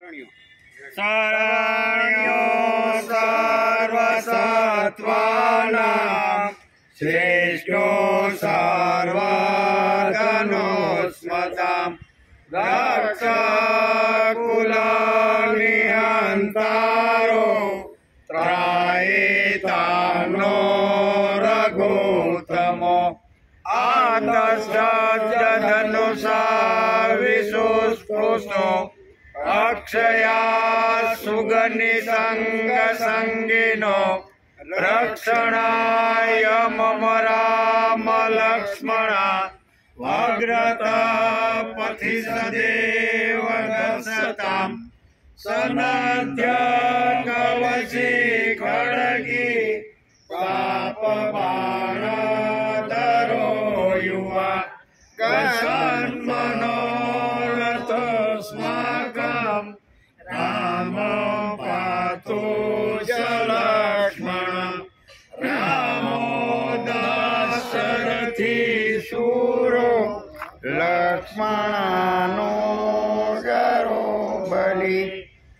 शरण्यो सर्वसत्त्वानां श्रेष्ठो सर्वधनुस्मतां रक्षकुलनिहन्तारो त्रायितानो रघुत्तमो आतश्चधनुषा विशुस्पृशो अक्षया सुगनिसंगिनो रक्षणाय मम राम लक्ष्मण अग्रतपथि सदेव दशतां सनद्य कवची खड्गी पापबाणधरो युवा गसन्मनोरथोऽस्माकं राम पातु च लक्ष्मण रामो दाशरथी शूरो लक्ष्मणानो गरो बलि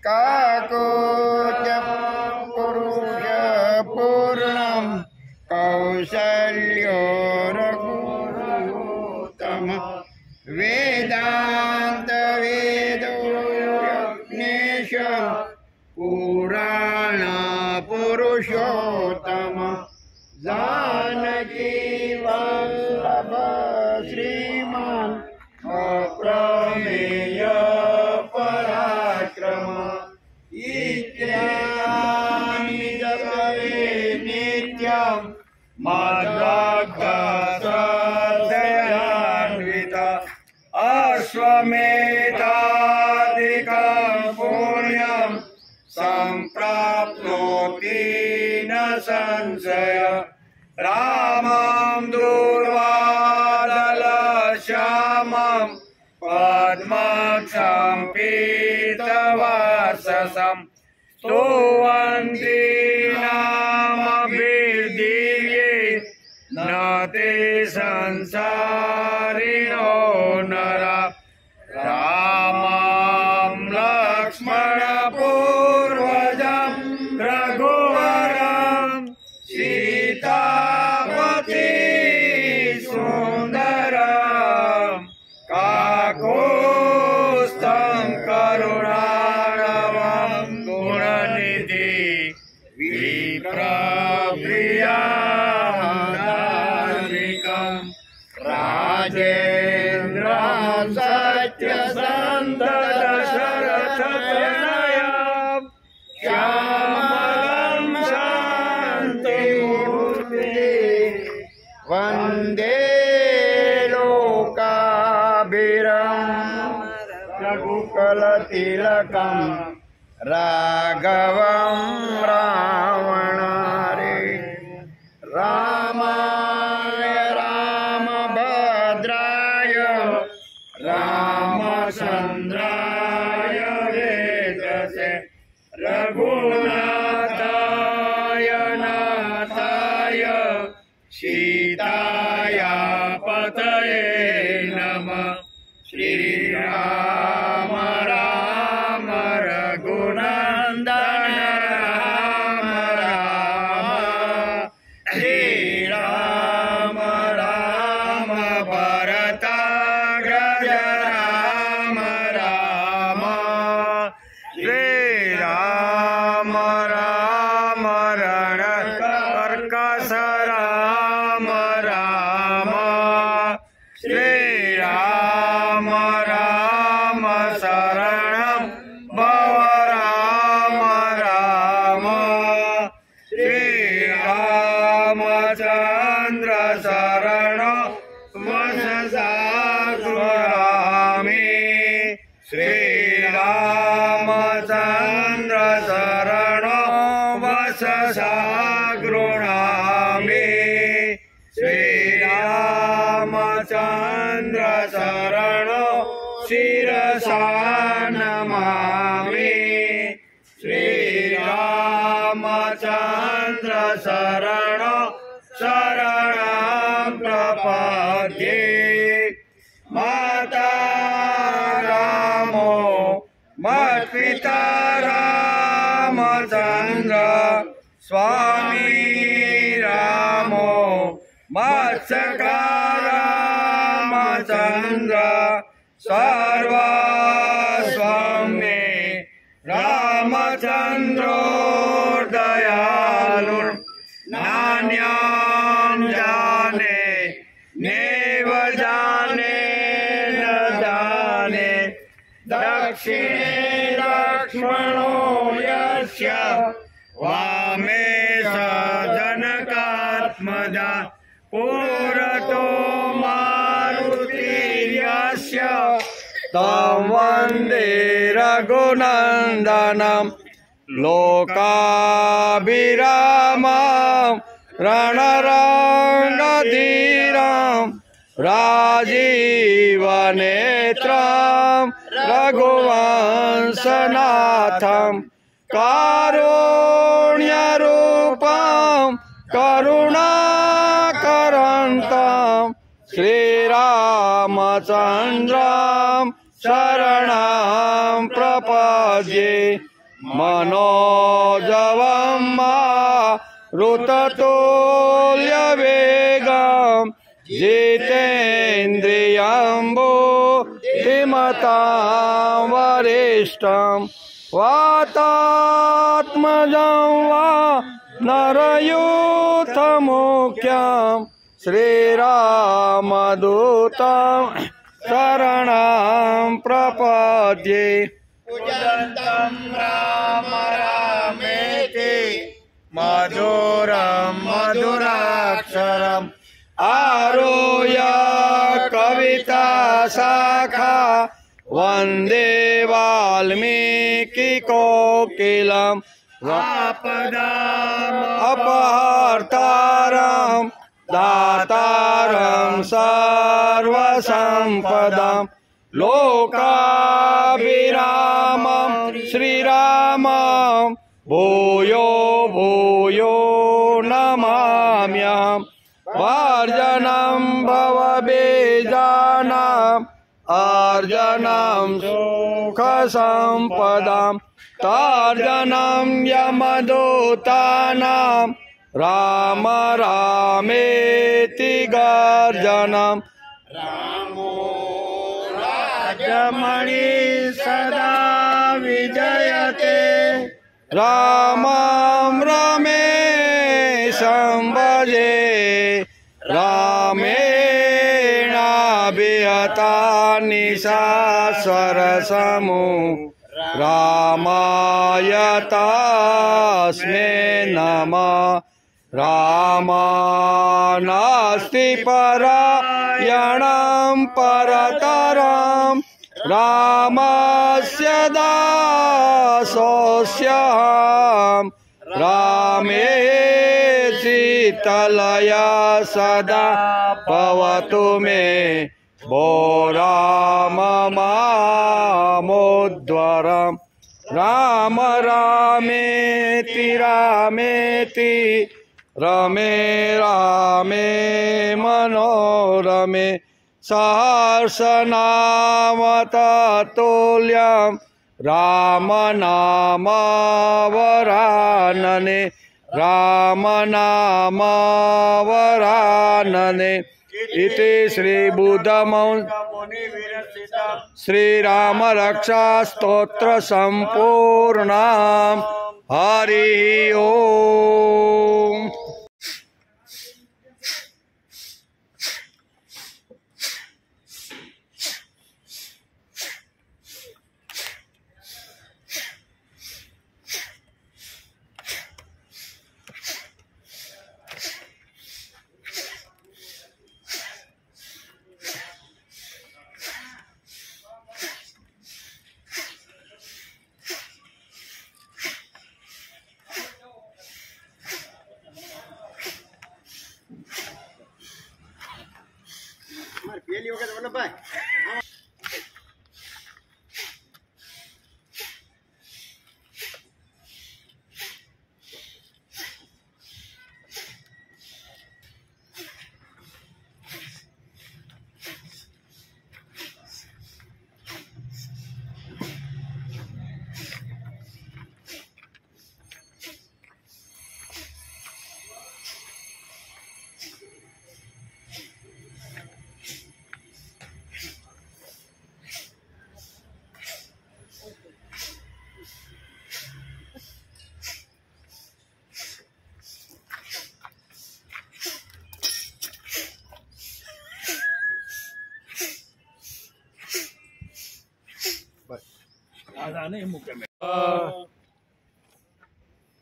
काकोच पुरुष पूर्णं कौशल्यो रघुत्तम वेदांत वेदो यज्ञेश पुराण पुरुषोत्तम जानकी वल्लभ श्रीमान अप्रमेय पराक्रम इत्यादि जपे नित्यं मद्भक्तश्रद्धयान्विता अश्वमेधाधिकं पुण्यं सम्प्राप्नोति न संशय रामं दूर्वादलश्यामं पद्माक्षं पीतवाससं स्तुवन्ति नामभिर्दिव्ये न ते संसारिणो नरा रामं लक्ष्मणपूर्वजं रघुवरं सीतापति सुन्दरं काकुत्स्थं करुणाणवं गुणनिधि विप्रप्रियादार्मिकं राजेन्द्रं सत्यसन्धं दशरथतनयं श्यामलं शान्तिमूर्तिं वन्दे लोकाभिरामं रघुकुलतिलकं राघवं रावणारे रामाय रामभद्राय रामचन्द्राय वेदसे रघुनाथाय नाथाय सीताया पतये नमः श्रीराम राम रघुनन्दन राम राम श्रीराम राम भरताग्रज राम राम श्रीराम राम रणकर्कश राम राम श्रीराम राम शरणं भव राम राम श्रीरामचन्द्र शरणं वशसागरामि श्रीरामचन्द्र शरणं वशसागृणामि श्रीरामचन्द्र शरणं शिरसा नमामि श्रीरामचन्द्र शरणं शरणं प्रपद्ये माता रामो मत्पिता रामचंद्र स्वामी रामो मत्सका रामचंद्र सर्वस्वं मे रामचंद्रो दयालु नान्यं जाने नैव जाने न जाने दक्षिणे लक्ष्मणो यस्य वामे स जनकात्मजा पुरतो मारुतिर्यस्य तं वन्दे रघुनन्दनं लोकाभिरामं रणरङ्गधीरं राजीवनेत्रं रघुवंशनाथं कारुण्यरूपं करुणाकरन्तं श्रीरामचन्द्रं शरणं प्रपद्ये मनोजवं मारुततुल्यवेगं जितेन्द्रियं बुद्धिमतां वरिष्ठं वातात्मजं वा नरयूथमुख्यं श्रीरामदूतं शरणं प्रपद्ये पूजन्तं राम रामेति मधुरं मधुराक्षरम् आरुह्य कविता शाखा वन्दे वाल्मीकिकोकिलं अपहर्तारं दातारं सर्वसम्पदां लोकाभिरामं श्रीरामं भूयो भूयो नमाम्यहम् वर्जनं भवबीजानाम् अर्जनं सुखसम्पदां तर्जनं यमदूतानां राम रामेति गर्जनं रामो राजमणि सदा विजयते रामं रमेशं भजे रामेणाभिहता निशास्वरसमो रामाय तस्मै नमः रामानास्ति परायणं परतरं रामस्य दासोऽस्यहं रामे शीतलया सदा भवतु मे भो राम मामोद्वरम् राम रामेति रामेति रमे रामे मनोरमे सहस्रनाम तत्तुल्यं राम नाम वरानने राम नाम वरानने इति श्री बुद्धमौन श्रीराम रक्षा स्तोत्र संपूर्णम् हरि ओम। પેલી વખત વલ્લભભાઈ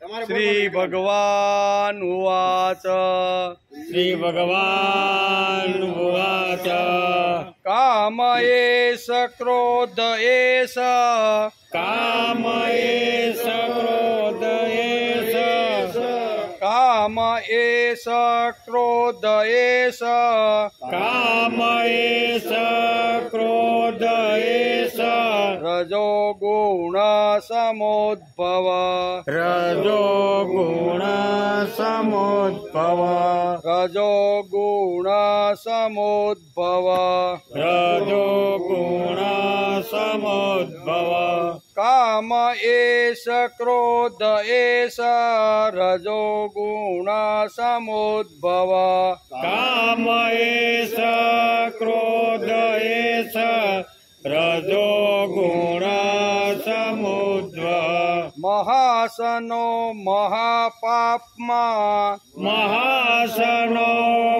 તમારે શ્રી ભગવાન ઉવાચ શ્રી ભગવાન ઉવાચ કામ એષ ક્રોધ એષ કામ એષ ક્રોધ એષ કામ એષ ક્રોધ એષ કામ એષ ક્રોધ એષ રજો ગુણ સમોદ્ભવ રજો ગુણ સમોદ્ભવ રજો ગુણ સમોદ્ભવ રજો ગુણ સમોદ્ભવ કામ એષ ક્રોધ એષ રજો ગુણ સમોદ્ભવ કામ એષ ક્રોધ એષ રજો ગુણ સમુદ્ભવ મહાસનો મહાપાપમાં મહાસનો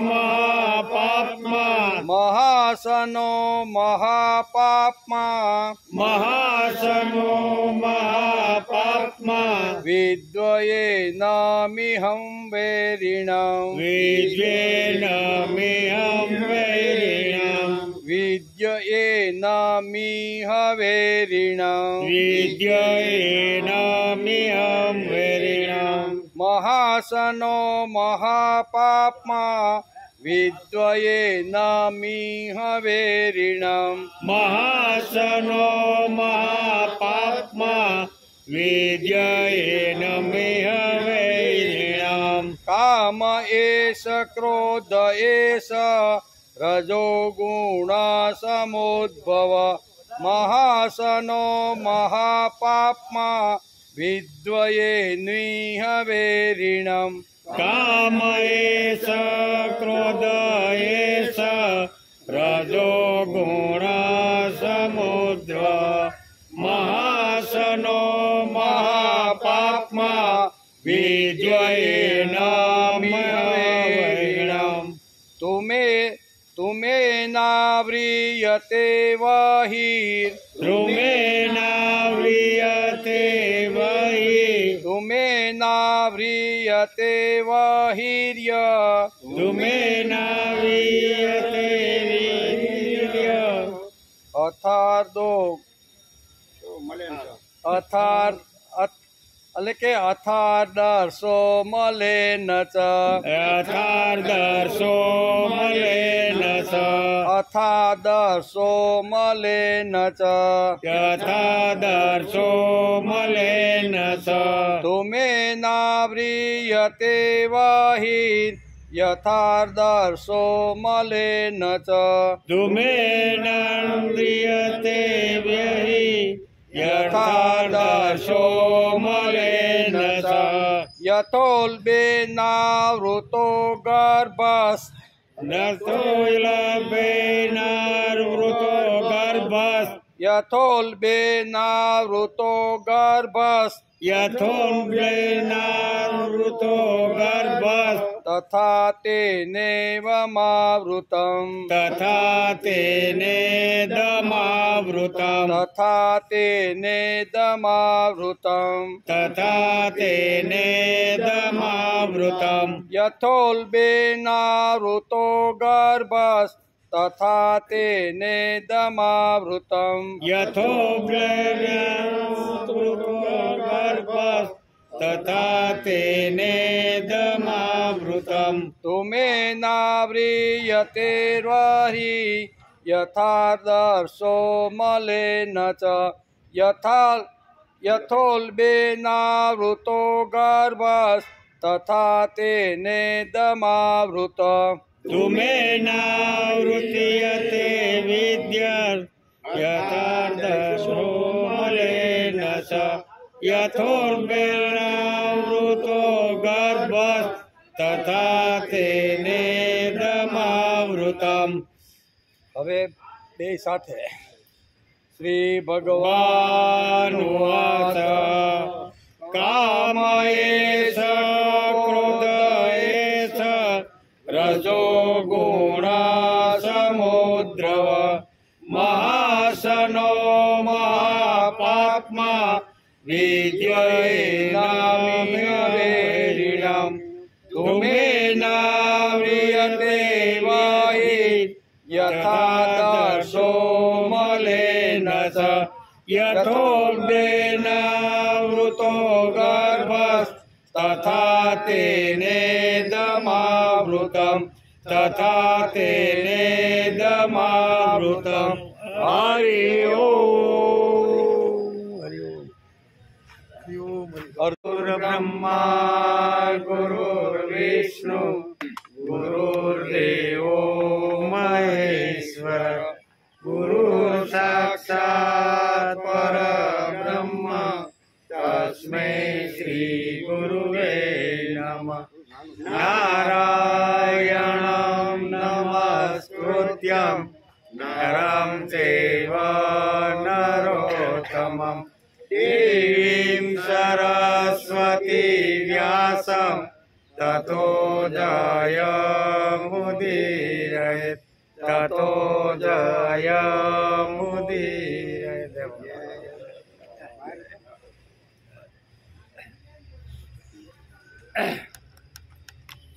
મહાપાપમાં મહાસનો મહાપાપમાં મહાસનો મહાપાપમાં વિદ્વયે નામિહં વૈરિણં વિજ્યેન મેહં વૈરિણં વિદ્યયે નામિહ વૈરિણં વિદ્યેન મેહં વૈરિણં મહાસનો મહાપાપમાં વિદ્વયે નામિહ વૈરિણં મહાસનો મહાપાપમાં વિજયેન મેહ વૈરિણં કામ એષ ક્રોધ એષ રજો ગુણ સમોદ્ભવ મહાસનો મહાપાપમાં વિદ્વયે નિહ વૈરિણં કામ એષ ક્રોધ એષ રજો ગુણ સમુદ્ર મહાસનો મહાપાપમાં વિજયેન મેહ વૈરિણં तुमे नाव्रियते वहिर् द्रुमेनाव्रियते वहि तुमे नाव्रियते वहिर्य द्रुमेनाव्रियते वीर्य અથાર્દો મળે ને તો. એટલે કે અથાર્દર્શો મલે ન ચ યથાર્દર્શો મલેન સ અથાદર્શો મલે ન ચ યથાદર્શો મલેન સ तुमे नाव्रियते वहिर् यथार्दर्शो मले न च द्रुमेनाव्रियते व्यहि यथादर्शो मलेन स यथोल्बेनावृतो गर्भस् नर्तोलभेनावृतो गर्भस् यथोल्बेनावृतो गर्भस् यथोल्बेनावृतो गर्भस् तथा तेनेवमावृतम् तथा तेनेदमावृतम् तथा तेनेदमावृतम् तथा तेनेदमावृतम् यथोल्बेनावृतो गर्भस् तथा तेनेदमावृतम् यथोल्बेनावृतो गर्भस् तथा तेनेदमावृतम् तुमे नाव्रियते वहि यथादर्शो मले न च यथोल्बेनावृतो गर्भस् तथा तेनेदमावृत तुमेनावृत्यते विद्यर् यथादर्शो मलेन स यथोल्बेनावृतो गर्भस् तथा तेनेदमावृतम् હવે બે સાથે શ્રી ભગવાન उवाच काम एष क्रोध एष रजो गुण समुद्रव महासनो महापाप પાપમાં વિદ્યયેનામિહવેરિણમ તુમેનાવ્રિયતે વાહિ યથા દર્શો મલેન સ યથોબેનાવૃતો ગર્ભસ્ તથા તેનેદમાવૃતમ હરિ ઓમ ગુરુર્બ્રહ્મા ગુરુર્વિષ્ણુ ગુરુર્દેવો મહેશ્વર ગુરુ સાક્ષાત પરબ્રહ્મ તસ્મૈ શ્રી ગુરુવે નમઃ નારાયણં નમસ્કૃત્યં નરં ચૈવ નરોત્તમં દેવીં સરસ્વતી વ્યાસં તતો જયમુદીરયેત તતો જયમુદીરયેત.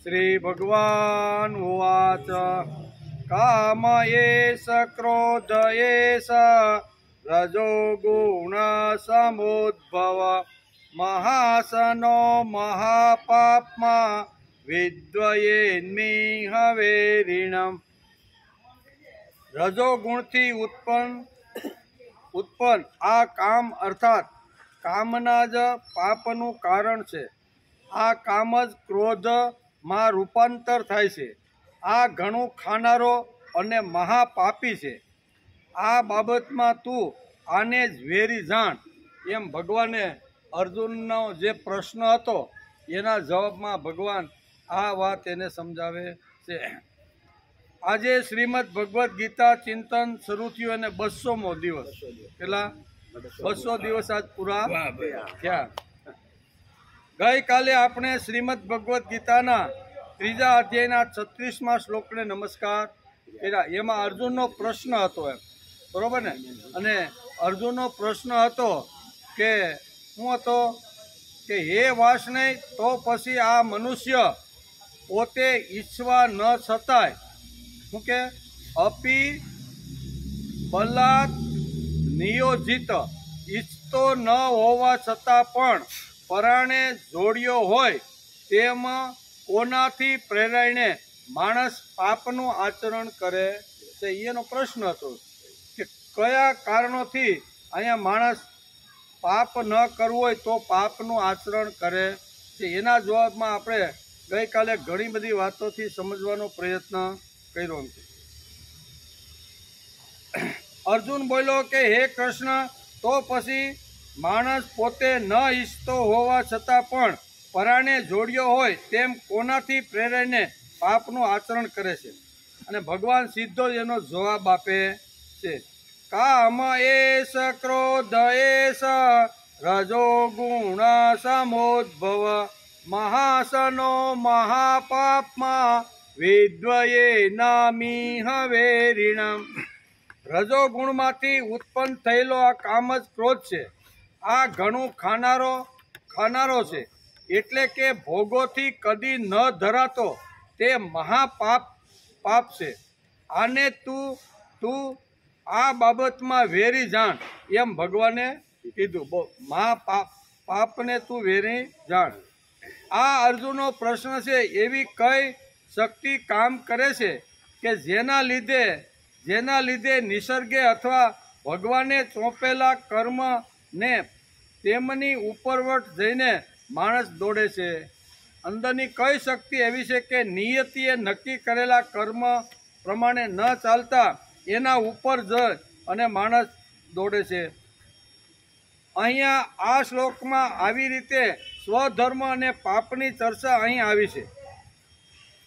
શ્રી ભગવાન ઉવાચ કામ એષ ક્રોધ એષ રજો ગુણ સમુદ્ભવ મહાસનો મહાપાપમાં વિદ્વયેન્મિહવેરિણમ. રજોગુણથી ઉત્પન્ન આ કામ અર્થાત કામના જ પાપનું કારણ છે. આ કામ જ ક્રોધમાં રૂપાંતર થાય છે. આ ઘણું ખાનારો અને મહાપાપી છે. આ બાબતમાં તું આને જ વેરી જાણ. એમ ભગવાને અર્જુનનો જે પ્રશ્ન હતો એના જવાબમાં ભગવાન આ વાત એને સમજાવે છે. આજે શ્રીમદ ભગવદ્ ગીતા ચિંતન શરૂ થયું અને 200મો દિવસ. કેટલા? 200 દિવસ આજ પૂરા થયા. ગઈકાલે આપણે શ્રીમદ ભગવદ્ ગીતાના 3જા અધ્યાયના 36મા શ્લોકને નમસ્કાર કર્યા. એમાં અર્જુનનો પ્રશ્ન હતો એમ, બરોબર ને? અને અર્જુનનો પ્રશ્ન હતો કે શું હતો કે હે વાસનય, તો પછી આ મનુષ્ય પોતે ઈચ્છવા ન છતાંય શું કે અપી બલાત નિયોજિત ઈચ્છતો ન હોવા છતાં પણ પરાણે જોડ્યો હોય તેમ કોનાથી પ્રેરાઈને માણસ પાપનું આચરણ કરે છે? એનો પ્રશ્ન હતો કે કયા કારણોથી અહીંયા માણસ પાપ ન કરવું હોય તો પાપનું આચરણ કરે છે? એના જવાબમાં આપણે ગઈકાલે ઘણી બધી વાતોથી સમજવાનો પ્રયત્ન કર્યો. અર્જુન બોલ્યો કે હે કૃષ્ણ, તો પછી માણસ પોતે ન ઈચ્છતો હોવા છતાં પણ પરાણે જોડ્યો હોય તેમ કોનાથી પ્રેરાઈને પાપનું આચરણ કરે છે? અને ભગવાન સીધો જ એનો જવાબ આપે છે. કામ એષ ક્રોધ એષ રજો ગુણ સમોદ્ભવ મહાસનો મહાપાપમાં વિદ્વયેનામિહવેરિણમ. રજોગુણમાંથી ઉત્પન્ન થયેલો આ કામ જ ક્રોધ છે. આ ઘણું ખાનારો છે, એટલે કે ભોગોથી કદી ન ધરાતો તે મહાપાપ છે. આને તું આ બાબતમાં વેરી જાણ. એમ ભગવાને કીધું. પાપને તું વેરી જાણ. આ અર્જુનનો પ્રશ્ન છે, એવી કઈ શક્તિ કામ કરે છે કે જેના લીધે નિસર્ગે અથવા ભગવાને ચોંપેલા કર્મને તેમની ઉપરવટ જઈને માણસ દોડે છે? અંદરની કઈ શક્તિ એવી છે કે નિયતિએ નક્કી કરેલા કર્મ પ્રમાણે ન ચાલતા એના ઉપર જઈ અને માણસ દોડે છે? અહીંયા આ શ્લોકમાં આવી રીતે સ્વધર્મ અને પાપની ચર્ચા અહીં આવી છે.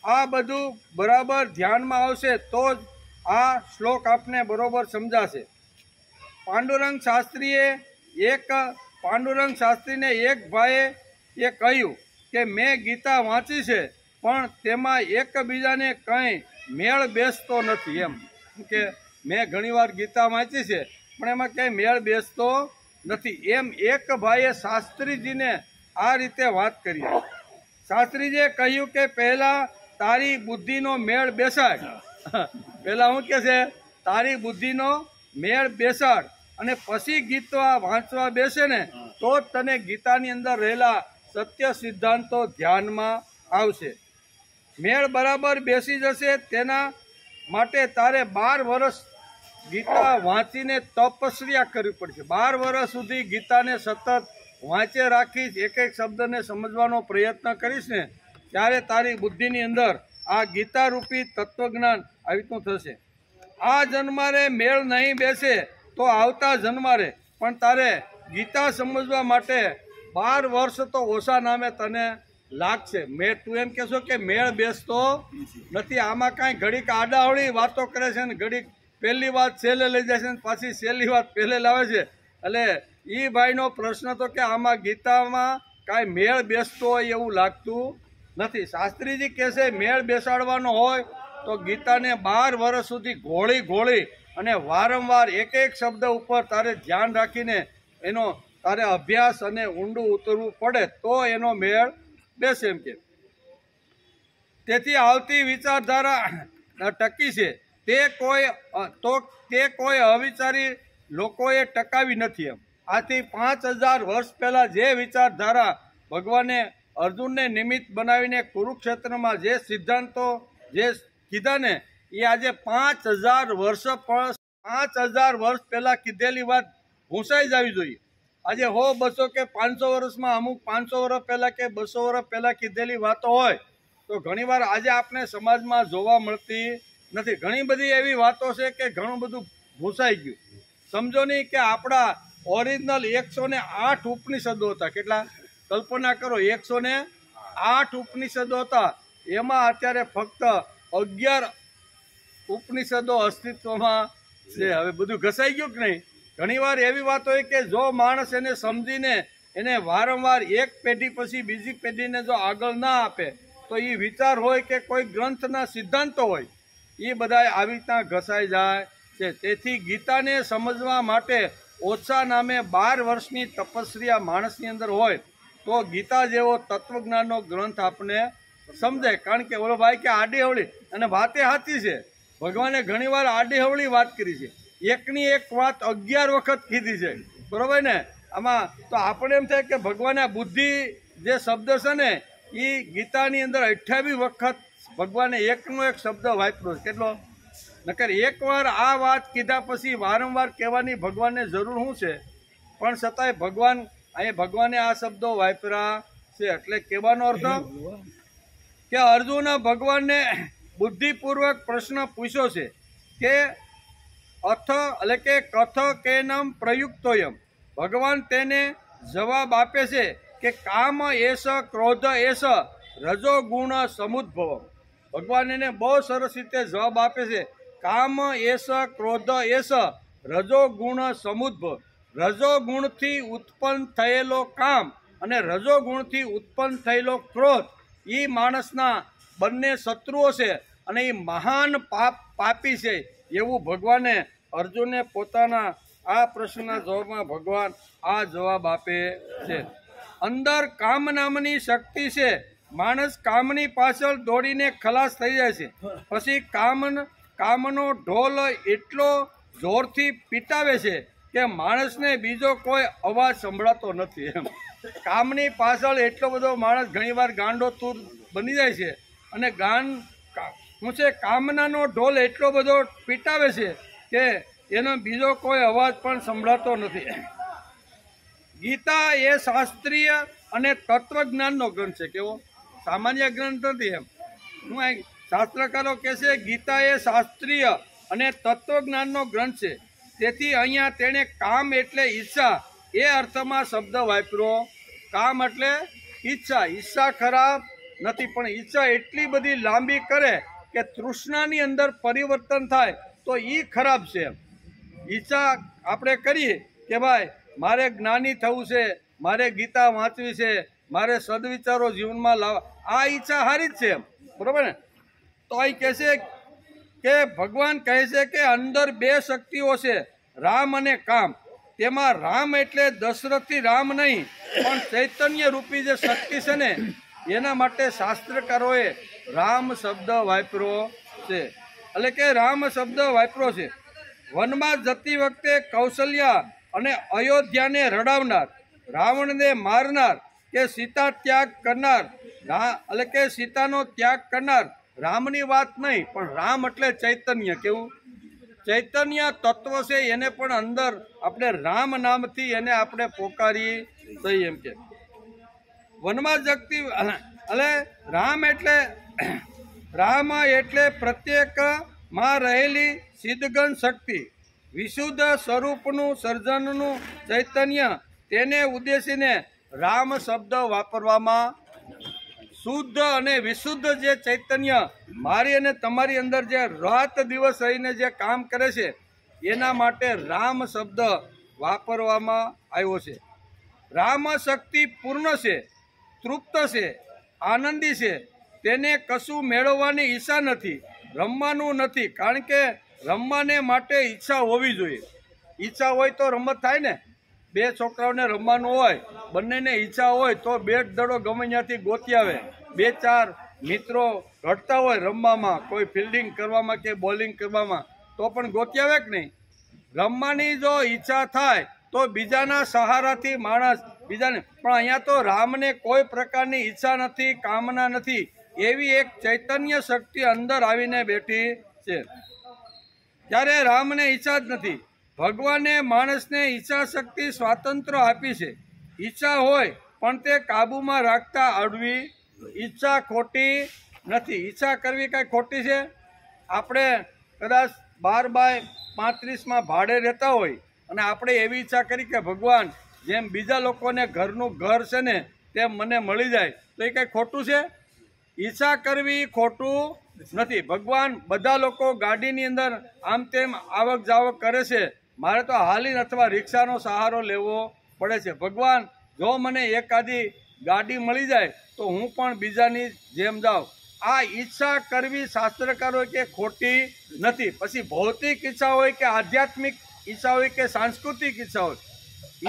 આ બધું બરાબર ધ્યાનમાં આવશે તો જ આ શ્લોક આપને બરોબર સમજાશે. પાંડુરંગ શાસ્ત્રીને એક ભાઈએ કહ્યું કે મેં ગીતા વાંચી છે પણ તેમાં એકબીજાને કંઈ મેળ બેસતો નથી. એમ કે મેં ઘણીવાર ગીતા વાંચી છે પણ એમાં ક્યાંય મેળ બેસતો નથી. એમ એક ભાઈએ શાસ્ત્રીજીને આ રીતે વાત કરી. શાસ્ત્રીજીએ કહ્યું કે પહેલાં તારી બુદ્ધિનો મેળ બેસાડ. પહેલાં શું કહે છે? તારી બુદ્ધિનો મેળ બેસાડ અને પછી ગીતા વાંચવા બેસે ને તો જ તને ગીતાની અંદર રહેલા સત્ય સિદ્ધાંતો ધ્યાનમાં આવશે. મેળ બરાબર બેસી જશે તેના માટે તારે 12 વર્ષ ગીતા વાંચીને તપસ્યા કરવી પડશે. 12 વર્ષ સુધી ગીતાને સતત વાંચે રાખીશ, એક એક શબ્દને સમજવાનો પ્રયત્ન કરીશ ને ત્યારે તારી બુદ્ધિની અંદર આ ગીતા રૂપી તત્વજ્ઞાન આવી રીતનું થશે. આ જન્મારે મેળ નહીં બેસે તો આવતા જન્મારે પણ તારે ગીતા સમજવા માટે 12 વર્ષ તો ઓછા નામે તને લાગશે. તું એમ કહેશો કે મેળ બેસતો નથી. આમાં કાંઈ ઘડીક આડાવડી વાતો કરે છે ને ઘડીક પહેલી વાત છેલ્લે લઈ જાય છે ને પાછી છેલ્લી વાત પહેલે લાવે છે. એટલે એ ભાઈનો પ્રશ્ન તો કે આમાં ગીતામાં કાંઈ મેળ બેસતો હોય એવું લાગતું નથી. શાસ્ત્રીજી કહેશે મેળ બેસાડવાનો હોય તો ગીતાને 12 વર્ષ સુધી ઘોળી અને વારંવાર એક એક શબ્દ ઉપર તારે ધ્યાન રાખીને એનો તારે અભ્યાસ અને ઊંડું ઉતરવું પડે તો એનો મેળ બેસે એમ કે. તેથી આવતી વિચારધારા ટકી છે તે કોઈ અવિચારી લોકોએ ટકાવી નથી. એમ આથી 5000 વર્ષ પહેલાં જે વિચારધારા ભગવાને અર્જુનને નિમિત્ત બનાવીને કુરુક્ષેત્રમાં જે સિદ્ધાંતો જે કીધા ને એ આજે 5000 વર્ષ પહેલાં કીધેલી વાત ભૂંસાઈ જવી જોઈએ. આજે 100, 200 કે 500 વર્ષમાં અમુક 500 વર્ષ પહેલાં કે 200 વર્ષ પહેલાં કીધેલી વાતો હોય તો ઘણીવાર આજે આપણે સમાજમાં જોવા મળતી નથી. ઘણી બધી એવી વાતો છે કે ઘણું બધું ભૂંસાઈ ગયું. સમજો નહીં કે આપણા ઓરિજિનલ 108 ઉપનિષદો હતા. કેટલા? કલ્પના કરો, 108 ઉપનિષદો હતા. એમાં અત્યારે ફક્ત 11 ઉપનિષદો અસ્તિત્વમાં છે. હવે બધું ઘસાઈ ગયું કે નહીં? ઘણીવાર એવી વાત હોય કે જો માણસ એને સમજીને એને વારંવાર એક પેઢી પછી બીજી પેઢીને જો આગળ ના આપે તો એ વિચાર હોય કે કોઈ ગ્રંથના સિદ્ધાંતો હોય એ બધા આવી રીતના ઘસાઈ જાય છે. તેથી ગીતાને સમજવા માટે ઓછા નામે 12 વર્ષની તપસ્યા માણસની અંદર હોય તો ગીતા જેવો તત્વજ્ઞાનનો ગ્રંથ આપણે સમજાય. કારણ કે ઓલો ભાઈ કે આડી હવળી, અને વાતે સાચી છે. ભગવાને ઘણીવાર આડી હવળી વાત કરી છે. એકની એક વાત 11 વખત કીધી છે. બરોબર ને? આમાં તો આપણે એમ થાય કે ભગવાને બુદ્ધિ જે શબ્દ છે ને એ ગીતાની અંદર 28 વખત ભગવાને એકનો એક શબ્દ વાપર્યો છે. કેટલો? નકર એકવાર આ વાત કીધા પછી વારંવાર કહેવાની ભગવાનને જરૂર શું છે? પણ છતાંય ભગવાને આ શબ્દો વાપર્યા છે. એટલે કહેવાનો અર્થ કે અર્જુન ભગવાનને બુદ્ધિપૂર્વક પ્રશ્ન પૂછ્યો છે કે એટલે કે કથ કેનમ પ્રયુક્તોયમ. ભગવાન તેને જવાબ આપે છે કે કામ એસ ક્રોધ એસ રજોગુણ સમુદ્ભવ. ભગવાન એને બહુ સરસ રીતે જવાબ આપે છે. કામ એસ ક્રોધ એસ રજોગુણ સમુદ્ભવ. રજોગુણથી ઉત્પન્ન થયેલો કામ અને રજોગુણથી ઉત્પન્ન થયેલો ક્રોધ એ માણસના બંને શત્રુઓ છે અને એ મહાન પાપી છે એવું ભગવાને અર્જુનને પોતાના આ પ્રશ્નના જવાબમાં ભગવાન આ જવાબ આપે છે. અંદર કામ નામની શક્તિ છે. માણસ કામની પાછળ દોડીને ખલાસ થઈ જાય છે. પછી કામનો ઢોલ એટલો જોરથી પીટાવે છે કે માણસને બીજો કોઈ અવાજ સંભળાતો નથી. એમ કામની પાછળ એટલો બધો માણસ ઘણીવાર ગાંડો તૂર બની જાય છે અને શું છે, કામનાનો ઢોલ એટલો બધો પીટાવે છે કે એનો બીજો કોઈ અવાજ પણ સંભળાતો નથી. ગીતા એ શાસ્ત્રીય અને તત્વજ્ઞાનનો ગ્રંથ છે. કેવો? સામાન્ય ગ્રંથ નથી. એમ શાસ્ત્રકારો કહે છે ગીતા એ શાસ્ત્રીય અને તત્વજ્ઞાનનો ગ્રંથ છે. તેથી અહીંયા તેણે કામ એટલે ઈચ્છા એ અર્થમાં શબ્દ વાપર્યો. કામ એટલે ઈચ્છા. ઈચ્છા ખરાબ નથી, પણ ઈચ્છા એટલી બધી લાંબી કરે કે તૃષ્ણાની અંદર પરિવર્તન થાય તો એ ખરાબ છે. ઈચ્છા આપણે કરીએ કે ભાઈ મારે જ્ઞાની થવું છે, મારે ગીતા વાંચવી છે, મારે સદવિચારો જીવનમાં લાવવા, આ ઈચ્છા સારી જ છે. બરાબર ને? તો અહીં કહે છે કે ભગવાન કહે છે કે અંદર બે શક્તિઓ છે, રામ અને કામ. તેમાં રામ એટલે દશરથી રામ નહીં, પણ ચૈતન્ય રૂપી જે શક્તિ છે ને એના માટે શાસ્ત્રકારોએ રામ શબ્દ વાપર્યો છે. એટલે કે રામ શબ્દ વાપર્યો છે. વનમાં જતી વખતે કૌશલ્યા અને અયોધ્યાને રડાવનાર, રાવણને મારનાર કે સીતા ત્યાગ કરનાર, એટલે કે સીતાનો ત્યાગ કરનાર રામની વાત નહીં, પણ રામ એટલે ચૈતન્ય. કેવું ચૈતન્ય તત્વ છે એને પણ અંદર આપણે રામ નામથી એને આપણે પોકારી થઈ એમ કે વનમાં જગતી. એટલે રામ એટલે પ્રત્યેકમાં રહેલી સિદ્ધગણ શક્તિ, વિશુદ્ધ સ્વરૂપનું સર્જનનું ચૈતન્ય, તેને ઉદ્દેશીને રામ શબ્દ વાપરવામાં શુદ્ધ અને વિશુદ્ધ જે ચૈતન્ય મારી અને તમારી અંદર જે રાત દિવસ રહીને જે કામ કરે છે એના માટે રામ શબ્દ વાપરવામાં આવ્યો છે. રામ શક્તિ પૂર્ણ છે, તૃપ્ત છે, આનંદી છે. તેને કશું મેળવવાની ઈચ્છા નથી, રમવાનું નથી. કારણ કે રમવાને માટે ઈચ્છા હોવી જોઈએ. ઈચ્છા હોય તો રમત થાય ને. બે છોકરાઓને રમવાનું હોય, બંનેને ઈચ્છા હોય તો બેટ દડો ગમે ત્યાંથી ગોતી આવે. બે ચાર મિત્રો રડતા હોય રમવામાં, કોઈ ફિલ્ડિંગ કરવામાં કે બોલિંગ કરવામાં, તો પણ ગોતી આવે કે નહીં. રમવાની જો ઈચ્છા થાય તો બીજાના સહારાથી માણસ બીજાને, પણ અહીંયા તો રામને કોઈ પ્રકારની ઈચ્છા નથી, કામના નથી. એવી એક ચૈતન્ય શક્તિ અંદર આવીને બેઠી છે. ત્યારે રામને ઈચ્છા જ નથી. ભગવાને માણસને ઈચ્છા શક્તિ સ્વાતંત્ર્ય આપી છે. ઈચ્છા હોય પણ તે કાબૂમાં રાખતા આવડવી. ઈચ્છા ખોટી નથી. ઈચ્છા કરવી કાંઈ ખોટી છે? આપણે કદાચ 12/35 ભાડે રહેતા હોય અને આપણે એવી ઈચ્છા કરી કે ભગવાન જેમ બીજા લોકોને ઘરનું ઘર છે ને તેમ મને મળી જાય, તો એ કાંઈ ખોટું છે? ઈચ્છા કરવી ખોટું નથી. ભગવાન બધા લોકો ગાડીની અંદર આમ તેમ આવક જાવક કરે છે, મારે તો હાલીને અથવા રિક્ષાનો સહારો લેવો પડે છે. ભગવાન જો મને એકાદી ગાડી મળી જાય તો હું પણ બીજાની જેમ જાઉં. આ ઈચ્છા કરવી શાસ્ત્રકારો કે ખોટી નથી. પછી ભૌતિક ઈચ્છા હોય કે આધ્યાત્મિક ઈચ્છા હોય કે સાંસ્કૃતિક ઈચ્છા હોય,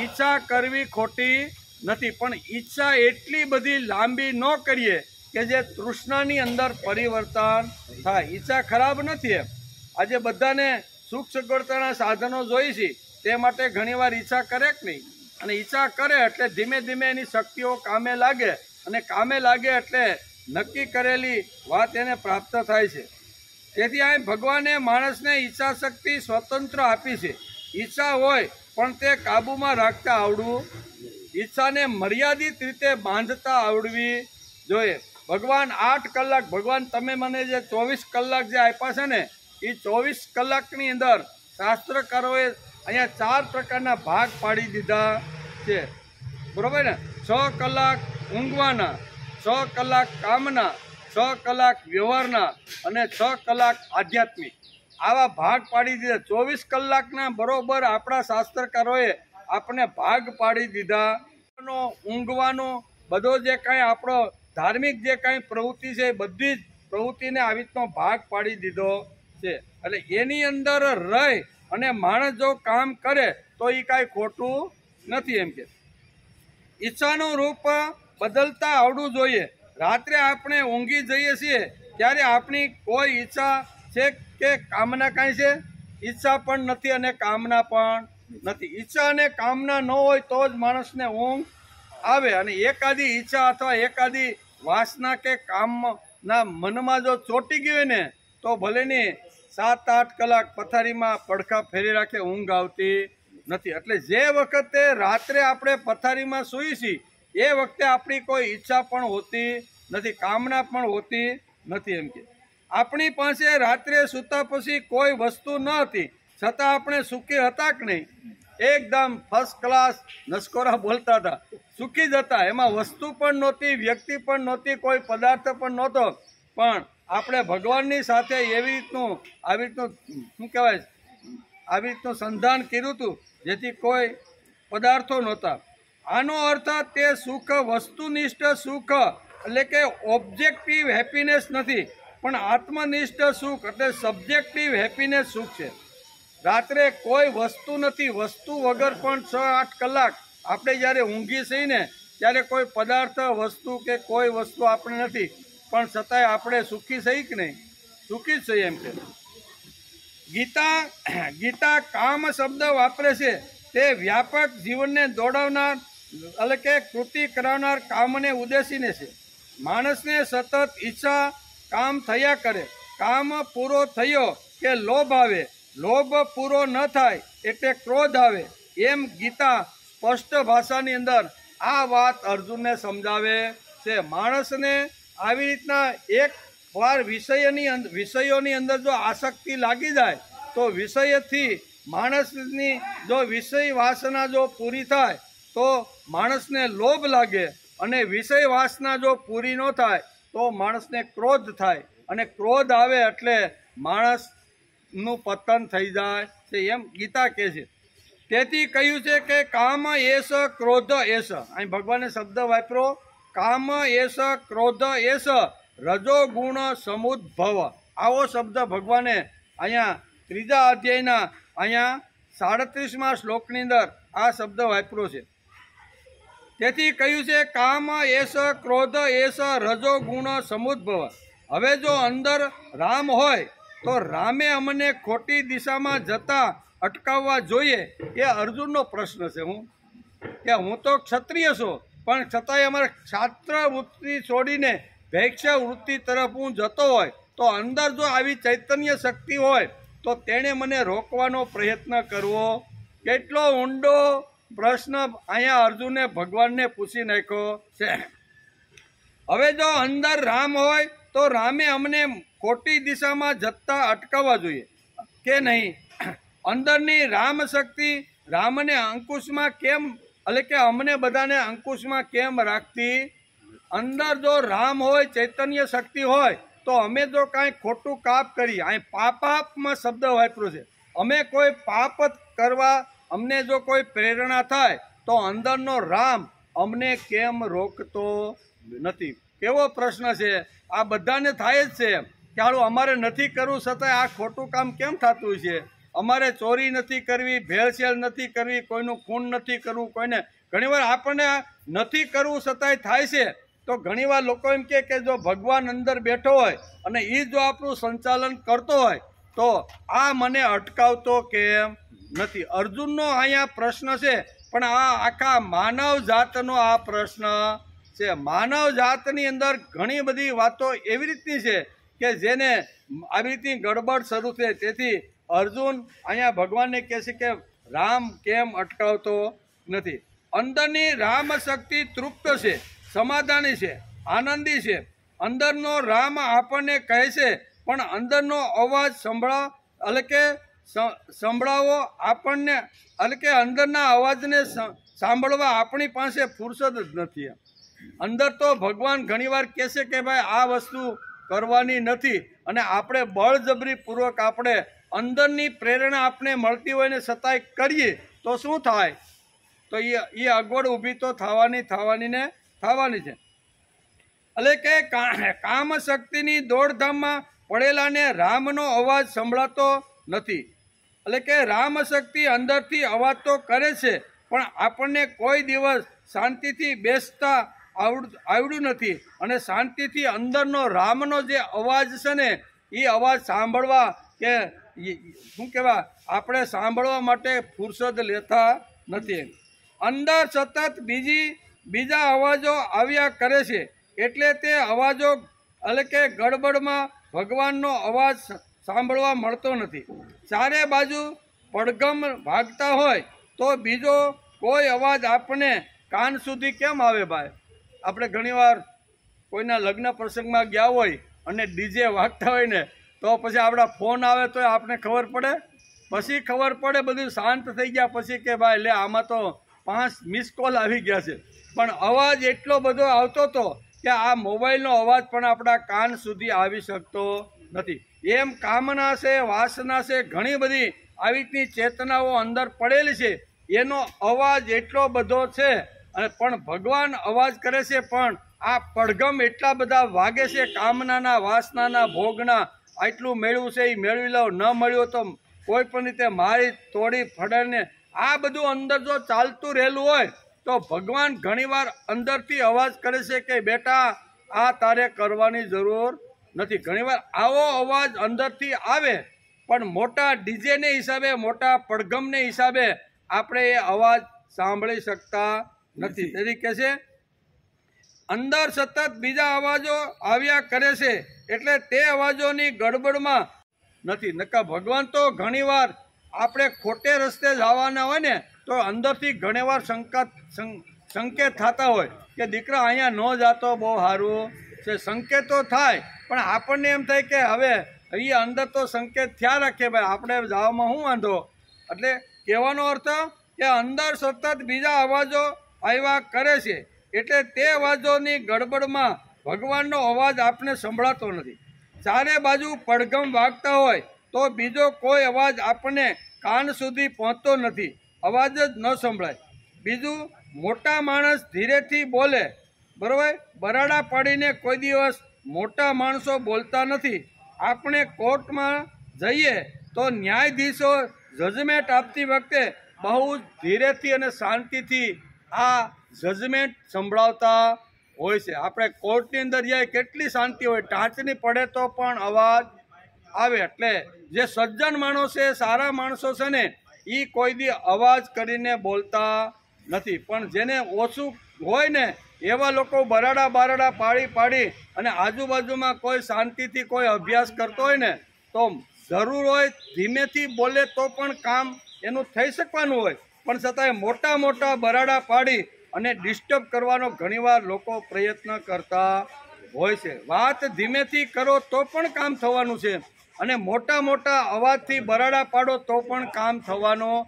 ઈચ્છા કરવી ખોટી નથી. પણ ઈચ્છા એટલી બધી લાંબી ન કરીએ કે જે તૃષ્ણાની અંદર પરિવર્તન થાય. ઈચ્છા ખરાબ નથી. આજે બધાને સુખ સગવડતાના સાધનો જોઈએ છે, તે માટે ઘણીવાર ઈચ્છા કરે કે નહીં. અને ઈચ્છા કરે એટલે ધીમે ધીમે એની શક્તિઓ કામે લાગે, અને કામે લાગે એટલે નક્કી કરેલી વાત એને પ્રાપ્ત થાય છે. તેથી આ ભગવાને માણસને ઈચ્છા શક્તિ સ્વતંત્ર આપી છે. ઈચ્છા હોય પણ તે કાબૂમાં રાખતા આવડવું, ઈચ્છાને મર્યાદિત રીતે બાંધતા આવડવી જોઈએ. ભગવાન 8 કલાક, ભગવાન તમે મને જે 24 કલાક જે આપ્યા છે ને, એ 24 કલાકની અંદર શાસ્ત્રકારોએ અહીંયા 4 પ્રકારના ભાગ પાડી દીધા છે. બરોબર ને? 6 કલાક ઊંઘવાના, 6 કલાક કામના, 6 કલાક વ્યવહારના અને 6 કલાક આધ્યાત્મિક. આવા ભાગ પાડી દીધા. 24 કલાકના બરોબર આપણા શાસ્ત્રકારોએ આપણને ભાગ પાડી દીધા. ઊંઘવાનો બધો જે કાંઈ આપણો ધાર્મિક જે કાંઈ પ્રવૃત્તિ છે, બધી જ પ્રવૃત્તિને આવી રીતનો ભાગ પાડી દીધો છે. એટલે એની અંદર રહી અને માણસ જો કામ કરે તો એ કાંઈ ખોટું નથી. એમ કે ઈચ્છાનું રૂપ બદલતા આવડવું જોઈએ. રાત્રે આપણે ઊંઘી જઈએ છીએ ત્યારે આપણી કોઈ ઈચ્છા છે કે કામના કાંઈ છે? ઈચ્છા પણ નથી અને કામના પણ નથી. ઈચ્છા અને કામના ન હોય તો જ માણસને ઊંઘ આવે. અને એકાદી ઈચ્છા અથવા એકાદી વાસના કે કામના મનમાં જો ચોંટી ગઈ હોય ને તો ભલેની 7-8 કલાક પથારીમાં પડખા ફેરી રાખે, ઊંઘ આવતી નથી. એટલે જે વખતે રાત્રે આપણે પથારીમાં સૂઈએ છીએ એ વખતે આપણી કોઈ ઈચ્છા પણ હોતી નથી, કામના પણ હોતી નથી. એમ કે આપણી પાસે રાત્રે સૂતા પછી કોઈ વસ્તુ ન હતી છતાં આપણે સુખી હતા કે નહીં? એકદમ ફર્સ્ટ ક્લાસ નસકોરા બોલતા હતા, સુખી જ હતા. એમાં વસ્તુ પણ નહોતી, વ્યક્તિ પણ નહોતી, કોઈ પદાર્થ પણ નહોતો, પણ આપણે ભગવાનની સાથે આવી રીતનું શું કહેવાય, આવી રીતનું સંધાન કર્યું હતું જેથી કોઈ પદાર્થો નહોતા. આનો અર્થ તે સુખ વસ્તુનિષ્ઠ સુખ એટલે કે ઓબ્જેક્ટિવ હેપીનેસ નથી, પણ આત્મનિષ્ઠ સુખ એટલે સબ્જેક્ટિવ હેપીનેસ સુખ છે. રાત્રે કોઈ વસ્તુ નથી, વસ્તુ વગર પણ 6-8 કલાક આપણે જ્યારે ઊંઘી છીએ ને ત્યારે કોઈ પદાર્થ વસ્તુ કે કોઈ વસ્તુ આપણે નથી, પણ છતાંય આપણે સુખી છીએ કે નહીં? સુખી જ છીએ એમ કે. ગીતા કામ શબ્દ વાપરે છે તે વ્યાપક જીવનને દોડાવનાર એટલે કે કૃતિ કરાવનાર કામને ઉદ્દેશીને છે. માણસને સતત ઈચ્છા કામ થયા કરે, કામ પૂરો થયો કે લોભ આવે, લોભ પૂરો ન થાય એટલે ક્રોધ આવે. એમ ગીતા સ્પષ્ટ ભાષાની અંદર આ વાત અર્જુનને સમજાવે છે. માણસને આવી રીતના એક વાર વિષયોની અંદર જો આસક્તિ લાગી જાય તો વિષયથી માણસની જો વિષય વાસના જો પૂરી થાય તો માણસને લોભ લાગે, અને વિષય વાસના જો પૂરી ન થાય તો માણસને ક્રોધ થાય, અને ક્રોધ આવે એટલે માણસનું પતન થઈ જાય છે, એમ ગીતા કહે છે. તેથી કહ્યું છે કે કામ એસ ક્રોધ એસ, અહીં ભગવાને શબ્દ વાપરો કામ એસ ક્રોધ એસ રજોગુણ સમુદ્ભવ. આવો શબ્દ ભગવાને અહીંયા 3 અધ્યાયના અહીંયા 37મા શ્લોકની અંદર આ શબ્દ વાપર્યો છે. તેથી કહ્યું છે કામ એસ ક્રોધ એસ રજોગુણ સમુદ્ભવ. હવે જો અંદર રામ હોય તો રામે અમને ખોટી દિશામાં જતા અટકાવવા જોઈએ. એ અર્જુનનો પ્રશ્ન છે. હું તો ક્ષત્રિય છું, પણ છતાંય અમારે ક્ષાત્ર વૃત્તિ છોડીને ભૈક્ષ વૃત્તિ તરફ હું જતો હોય તો અંદર જો આવી ચૈતન્ય શક્તિ હોય તો તેણે મને રોકવાનો પ્રયત્ન કરવો. કેટલો ઊંડો પ્રશ્ન અહીંયા અર્જુને ભગવાનને પૂછી નાખ્યો છે. હવે જો અંદર રામ હોય તો રામે અમને ખોટી દિશામાં જતા અટકાવવા જોઈએ કે નહીં? અંદરની રામ શક્તિ રામને અંકુશમાં કેમ એટલે કે અમને બધાને અંકુશમાં કેમ રાખતી? અંદર જો રામ હોય, ચૈતન્ય શક્તિ હોય તો અમે જો કાંઈ ખોટું કાપ કરી, અહીં પાપમાં શબ્દ વાપર્યો છે, અમે કોઈ પાપ કરવા અમને જો કોઈ પ્રેરણા થાય તો અંદરનો રામ અમને કેમ રોકતો નથી? કેવો પ્રશ્ન છે. આ બધાને થાય જ છે કે હાલું અમારે નથી કરવું છતાંય આ ખોટું કામ કેમ થતું છે? અમારે ચોરી નથી કરવી, ભેળસેળ નથી કરવી, કોઈનું ખૂન નથી કરવું, કોઈને ઘણીવાર આપણને નથી કરવું છતાંય થાય છે. તો ઘણીવાર લોકો એમ કે જો ભગવાન અંદર બેઠો હોય અને એ જો આપણું સંચાલન કરતો હોય તો આ મને અટકાવતો કેમ નથી? અર્જુનનો અહીંયા પ્રશ્ન છે, પણ આ આખા માનવ જાતનો આ પ્રશ્ન છે. માનવ જાતની અંદર ઘણી બધી વાતો એવી રીતની છે કે જેને આવી રીતની ગડબડ શરૂ છે. તેથી અર્જુન અહીંયા ભગવાનને કહે છે કે રામ કેમ અટકાવતો નથી? અંદરની રામ શક્તિ તૃપ્ત છે, સમાધાની છે, આનંદી છે. અંદરનો રામ આપણને કહે છે પણ અંદરનો અવાજ સંભળાવો આપણને એટલે કે અંદરના અવાજને સાંભળવા આપણી પાસે ફુરસદ જ નથી. અંદર તો ભગવાન ઘણીવાર કહે છે કે ભાઈ આ વસ્તુ કરવાની નથી, અને આપણે બળજબરીપૂર્વક આપણે અંદરની પ્રેરણા આપણે મળતી હોય ને છતાંય કરીએ તો શું થાય? તો એ અગવડ ઊભી તો થવાની છે. એટલે કે કામ શક્તિની દોડધામમાં પડેલાને રામનો અવાજ સંભળાતો નથી. એટલે કે રામ શક્તિ અંદરથી અવાજ તો કરે છે પણ આપણને કોઈ દિવસ શાંતિથી બેસતા આવડ્યું નથી, અને શાંતિથી અંદરનો રામનો જે અવાજ છે ને એ અવાજ સાંભળવા કે શું કહેવાય આપણે સાંભળવા માટે ફુરસદ લેતા નથી. અંદર સતત બીજા અવાજો આવ્યા કરે છે, એટલે તે અવાજો એટલે કે ગડબડમાં ભગવાનનો અવાજ સાંભળવા મળતો નથી. ચારે બાજુ પડઘમ ભાગતા હોય તો બીજો કોઈ અવાજ આપણે કાન સુધી કેમ આવે? ભાઈ, આપણે ઘણીવાર કોઈના લગ્ન પ્રસંગમાં ગયા હોય અને ડીજે વાગતા હોય ને તો પછી આપણા ફોન આવે તો આપણે ખબર પડે? પછી ખબર પડે બધું શાંત થઈ ગયા પછી કે ભાઈ લે આમાં તો 5 મિસ કોલ આવી ગયા છે. પણ અવાજ એટલો બધો આવતો હતો કે આ મોબાઈલનો અવાજ પણ આપણા કાન સુધી આવી શકતો નથી. એમ કામના છે, વાસના છે, ઘણી બધી આવી રીતની ચેતનાઓ અંદર પડેલી છે, એનો અવાજ એટલો બધો છે, અને પણ ભગવાન અવાજ કરે છે પણ આ પડઘમ એટલા બધા વાગે છે કામનાના, વાસનાના, ભોગના. આટલું મેળવું છે એ મેળવી લો, ન મળ્યું તો કોઈ પણ રીતે મારી તોડી ફડાને આ બધું અંદર જો ચાલતું રહેલું હોય તો ભગવાન ઘણીવાર અંદરથી અવાજ કરે છે કે બેટા આ તારે કરવાની જરૂર નથી. ઘણીવાર આવો અવાજ અંદરથી આવે પણ મોટા ડીજેને હિસાબે મોટા પડઘમને હિસાબે આપણે એ અવાજ સાંભળી શકતા નથી. તેથી કહે છે અંદર સતત બીજા અવાજો આવ્યા કરે છે એટલે તે અવાજોની ગડબડમાં નથી. નકા ભગવાન તો ઘણીવાર આપણે ખોટે રસ્તે જવાના હોય ને તો અંદરથી ઘણીવાર સંકેત થતા હોય કે દીકરા અહીંયા ન જાતો બહુ સારું છે. સંકેતો થાય પણ આપણને એમ થાય કે હવે અહીંયા અંદર તો સંકેત થયા રાખે ભાઈ આપણે જવામાં શું વાંધો. એટલે કહેવાનો અર્થ કે અંદર સતત બીજા અવાજો આવ્યા કરે છે એટલે તે અવાજોની ગડબડમાં ભગવાનનો અવાજ આપને સંભળાતો નથી. ચારે બાજુ પડઘમ વાગતા હોય તો બીજો કોઈ અવાજ આપણને કાન સુધી પહોંચતો નથી, અવાજ જ ન સંભળાય. બીજું મોટા માણસ ધીરેથી બોલે, બરાબર, બરાડા પાડીને કોઈ દિવસ મોટા માણસો બોલતા નથી. આપણે કોર્ટમાં જઈએ તો ન્યાયાધીશો જજમેન્ટ આપતી વખતે બહુ ધીરેથી અને શાંતિથી આ જજમેન્ટ સંભળાવતા હોય છે. આપણે કોર્ટની અંદર જઈએ કેટલી શાંતિ હોય, ટાંચની પડે તો પણ અવાજ આવે. એટલે જે સજ્જન માણસો છે, સારા માણસો છે ને, એ કોઈ દી અવાજ કરીને બોલતા નથી. પણ જેને ઓછું હોય ને એવા લોકો બરાડા બારડા પાડી અને આજુબાજુમાં કોઈ શાંતિથી કોઈ અભ્યાસ કરતો હોય ને તો જરૂર હોય ધીમેથી બોલે તો પણ કામ એનું થઈ શકવાનું હોય, પણ છતાંય મોટા બરાડા પાડી અને ડિસ્ટર્બ કરવાનો ઘણીવાર લોકો પ્રયત્ન કરતા હોય છે. વાત ધીમેથી કરો તો પણ કામ થવાનું છે અને મોટા અવાજથી બરાડા પાડો તો પણ કામ થવાનું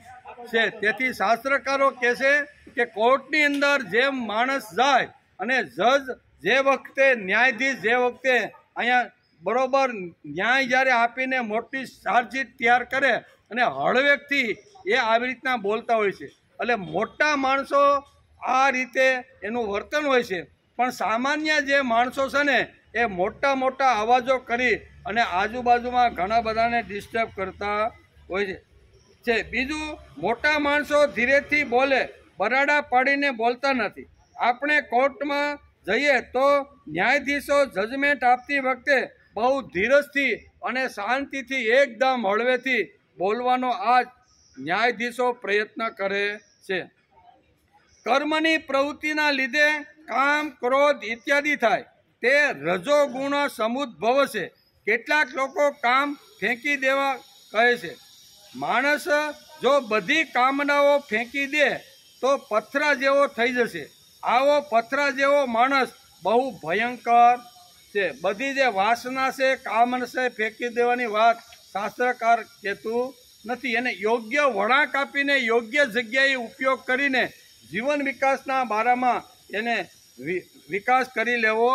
છે. તેથી શાસ્ત્રકારો કહે છે કે કોર્ટની અંદર જેમ માણસ જાય અને જજ જે વખતે ન્યાયાધીશ જે વખતે અહીંયા બરોબર ન્યાય જ્યારે આપીને મોટી ચાર્જશીટ તૈયાર કરે અને હળવેકથી એ આવી રીતના બોલતા હોય છે. એટલે મોટા માણસો આ રીતે એનું વર્તન હોય છે, પણ સામાન્ય જે માણસો છે ને એ મોટા અવાજો કરી અને આજુબાજુમાં ઘણા બધાને ડિસ્ટર્બ કરતા હોય છે. બીજું મોટા માણસો ધીરેથી બોલે, બરાડા પાડીને બોલતા નથી. આપણે કોર્ટમાં જઈએ તો ન્યાયાધીશો જજમેન્ટ આપતી વખતે બહુ ધીરજથી અને શાંતિથી એકદમ હળવેથી બોલવાનો આ ન્યાયાધીશો પ્રયત્ન કરે છે. કર્મની પ્રવૃત્તિના લીધે કામ, ક્રોધ ઇત્યાદિ થાય તે રજોગુણ સમુદ્ભવ છે. કેટલાક લોકો કામ ફેંકી દેવા કહે છે. માણસ જો બધી કામનાઓ ફેંકી દે તો પથરા જેવો થઈ જશે. આવો પથરા જેવો માણસ બહુ ભયંકર છે. બધી જે વાસના છે, કામના છે, ફેંકી દેવાની વાત શાસ્ત્રકાર કહેતું નથી. એને યોગ્ય વળાંક આપીને યોગ્ય જગ્યાએ ઉપયોગ કરીને જીવન વિકાસના બારામાં એને વિકાસ કરી લેવો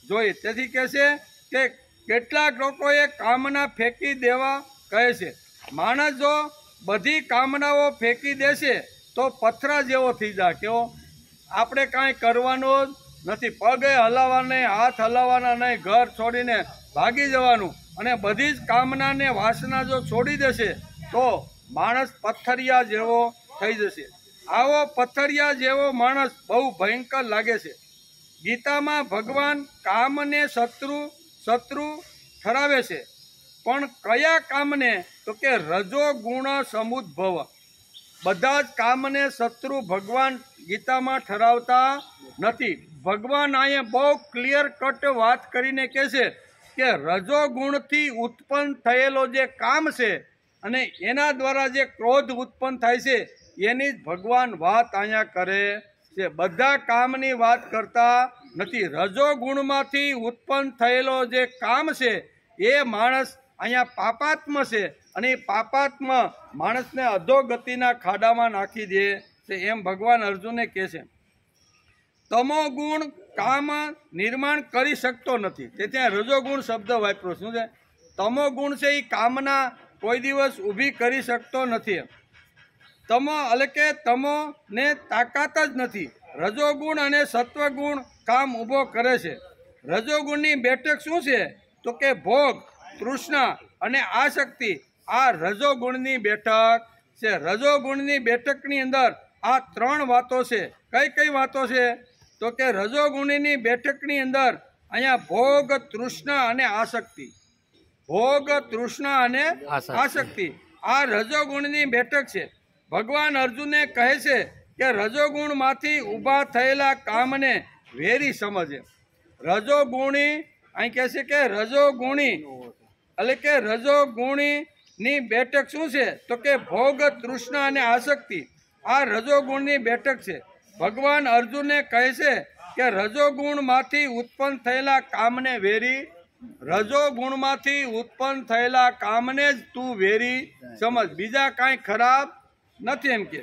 જોઈએ. તેથી કહે છે કે કેટલાક લોકોએ કામના ફેંકી દેવા કહે છે. માણસ જો બધી કામનાઓ ફેંકી દેશે તો પથરા જેવો થઈ જાય. કેવો? આપણે કાંઈ કરવાનું જ નથી, પગે હલાવવાના નહીં, હાથ હલાવવાના નહીં, ઘર છોડીને ભાગી જવાનું અને બધી જ કામનાને વાસના જો છોડી દેશે તો માણસ પથ્થરિયા જેવો થઈ જશે. આવો પથ્થરિયા જેવો માણસ બહુ ભયંકર લાગે છે. ગીતામાં ભગવાન કામને શત્રુ ઠરાવે છે, પણ કયા કામને? તો કે રજો ગુણ સમુદ્ભવ. બધા જ કામને શત્રુ ભગવાન ગીતામાં ઠરાવતા નથી. ભગવાન અહીંયા બહુ ક્લિયર કટ વાત કરીને કહે છે કે રજોગુણથી ઉત્પન્ન થયેલો જે કામ છે અને એના દ્વારા જે ક્રોધ ઉત્પન્ન થાય છે એની જ ભગવાન વાત અહીંયા કરે છે. બધા કામની વાત કરતા નથી. રજોગુણમાંથી ઉત્પન્ન થયેલો જે કામ છે એ માણસ અહીંયા પાપાત્મ છે અને એ પાપાત્મ માણસને અધોગતિના ખાડામાં નાખી દે છે, એમ ભગવાન અર્જુનને કહે છે. તમો ગુણ કામ નિર્માણ કરી શકતો નથી. તે ત્યાં રજોગુણ શબ્દ વાપર્યો. શું છે? તમો ગુણ છે એ કામના કોઈ દિવસ ઊભી કરી શકતો નથી. તમો એટલે કે તમોને તાકાત જ નથી. રજોગુણ અને સત્વગુણ કામ ઊભો કરે છે. રજોગુણની બેઠક શું છે? તો કે ભોગ, તૃષ્ણા અને આસક્તિ. આ રજોગુણની બેઠક છે. રજોગુણની બેઠકની અંદર આ 3 વાતો છે. કઈ કઈ વાતો છે? તો કે રજોગુણની બેઠકની અંદર અહીંયા ભોગ, તૃષ્ણા અને આસક્તિ. ભોગ, તૃષ્ણા અને આસક્તિ આ રજોગુણની બેઠક છે. ભગવાન અર્જુનને કહે છે કે રજોગુણમાંથી ઊભા થયેલા કામને વેરી સમજે. રજોગુણી અહીં કહે છે કે રજોગુણી એટલે કે રજોગુણીની બેઠક શું છે? તો કે ભોગ, તૃષ્ણા અને આસક્તિ આ રજોગુણની બેઠક છે. ભગવાન અર્જુનને કહે છે કે રજોગુણમાંથી ઉત્પન્ન થયેલા કામને વેરી. રજોગુણમાંથી ઉત્પન્ન થયેલા કામને જ તું વેરી સમજ, બીજા કાંઈ ખરાબ નથી એમ કે.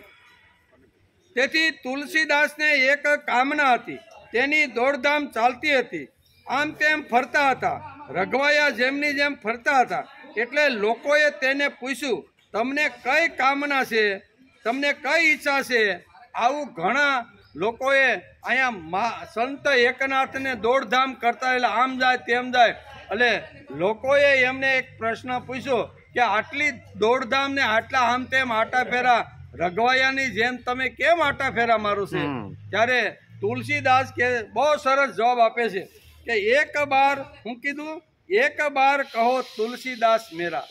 તેથી તુલસીદાસને એક કામના હતી, તેની દોડધામ ચાલતી હતી. આમ તેમ ફરતા હતા, રઘવાયા જેમની જેમ ફરતા હતા. એટલે લોકોએ તેને પૂછ્યું, તમને કઈ કામના છે, તમને કઈ ઈચ્છા છે? આવું ઘણા લોકોએ અહીંયા સંત એકનાથને દોડધામ કરતા, એટલે આમ જાય તેમ જાય. એટલે લોકોએ એમને એક પ્રશ્ન પૂછ્યો કે આટલી દોડધામ ને આટલા આમ તેમ આટા ફેરા રઘવાયાની જેમ તમે કેમ આટા ફેરા મારો છે? ત્યારે તુલસીદાસ કે બહુ સરસ જવાબ આપે છે કે એક બાર, હું કીધું, એક બાર કહો તુલસીદાસ મેરા.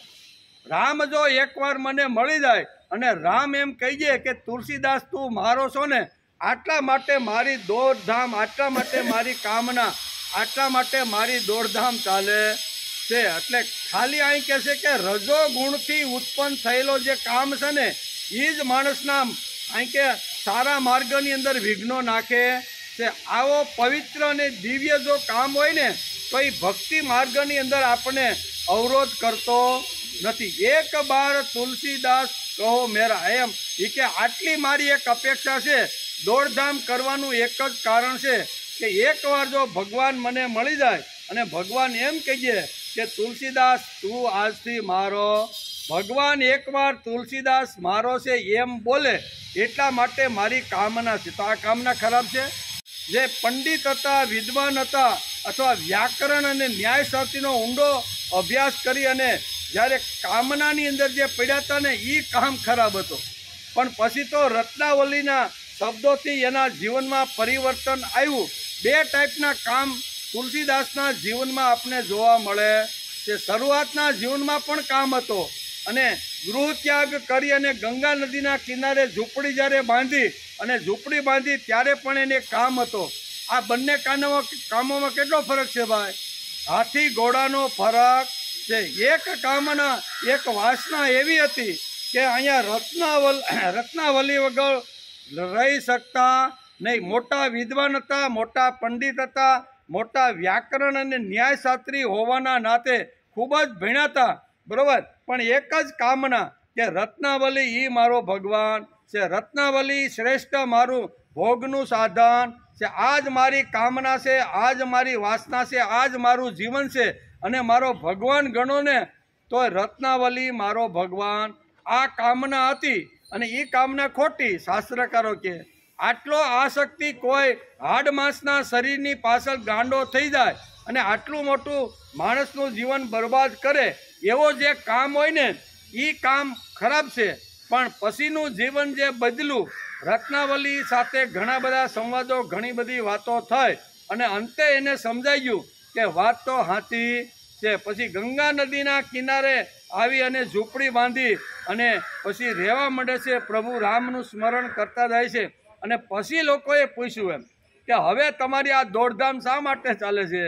રામ જો એકવાર મને મળી જાય અને રામ એમ કહીએ કે તુલસીદાસ તું મારો છો ને, આટલા માટે મારી દોડધામ, આટલા માટે મારી કામના, આટલા માટે મારી દોડધામ ચાલે છે. એટલે ખાલી અહીં કહે છે કે રજો ગુણથી ઉત્પન્ન થયેલો જે કામ છે ને, એ જ માણસના અહીં કે સારા માર્ગની અંદર વિઘ્નો નાખે છે. આવો પવિત્ર અને દિવ્ય જો કામ હોય ને, તો એ ભક્તિ માર્ગની અંદર આપણને અવરોધ કરતો નથી. એક બાર તુલસીદાસ કહો મેરા, એમ એ કે આટલી મારી એક અપેક્ષા છે. દોડધામ કરવાનું એક જ કારણ છે કે એકવાર જો ભગવાન મને મળી જાય અને ભગવાન એમ કહીએ કે તુલસીદાસ તું આજથી મારો. ભગવાન એકવાર તુલસીદાસ મારો છે એમ બોલે, એટલા માટે મારી કામના છે. તો આ કામના ખરાબ છે? જે પંડિત હતા, વિદ્વાન હતા, અથવા વ્યાકરણ અને ન્યાયશાસ્ત્રીનો ઊંડો અભ્યાસ કરી અને જ્યારે કામનાની અંદર જે પડ્યા હતા ને, એ કામ ખરાબ હતો. પણ પછી તો રત્નાવલીના શબ્દોથી એના જીવનમાં પરિવર્તન આવ્યું. 2 ટાઈપના કામ તુલસીદાસના જીવનમાં આપણે જોવા મળે છે. શરૂઆતના જીવનમાં પણ કામ હતો, અને ગૃહ ત્યાગ કરી અને ગંગા નદીના કિનારે ઝૂંપડી જ્યારે બાંધી અને ઝૂંપડી બાંધી ત્યારે પણ એને કામ હતો. આ બંને કામોમાં કેટલો ફરક છે ભાઈ? હાથી ઘોડાનો ફરક છે. એક કામના, એક વાસના એવી હતી કે અહીંયા રત્નાવલી વગર રહી શકતા નહીં. મોટા વિદ્વાન હતા, મોટા પંડિત હતા, મોટા વ્યાકરણ અને ન્યાયશાસ્ત્રી હોવાના નાતે ખૂબ જ ભણ્યા હતા, બરોબર. પણ એક જ કામના કે રત્નાવલી એ મારો ભગવાન છે, રત્નાવલી શ્રેષ્ઠ મારું ભોગનું સાધન છે. આ જ મારી કામના છે, આ જ મારી વાસના છે, આ જ મારું જીવન છે. અને મારો ભગવાન ગણો ને તો રત્નાવલી મારો ભગવાન. આ કામના હતી અને એ કામના ખોટી. શાસ્ત્રકારો કે આટલો આસક્તિ કોઈ હાડ માંસના શરીરની પાછળ ગાંડો થઈ જાય અને આટલું મોટું માણસનું જીવન બરબાદ કરે, એવો જે કામ હોય ને, એ કામ ખરાબ છે. પણ પછીનું જીવન જે બદલું, રત્નાવલી સાથે ઘણા બધા સંવાદો, ઘણી બધી વાતો થઈ અને અંતે એને સમજાઈ ગયું કે વાત તો સાચી છે. પછી ગંગા નદીના કિનારે આવી અને ઝૂંપડી બાંધી અને પછી રહેવા માંડે છે. પ્રભુ રામનું સ્મરણ કરતા જાય છે. અને પછી લોકોએ પૂછ્યું એમ કે હવે તમારી આ દોડધામ શા માટે ચાલે છે?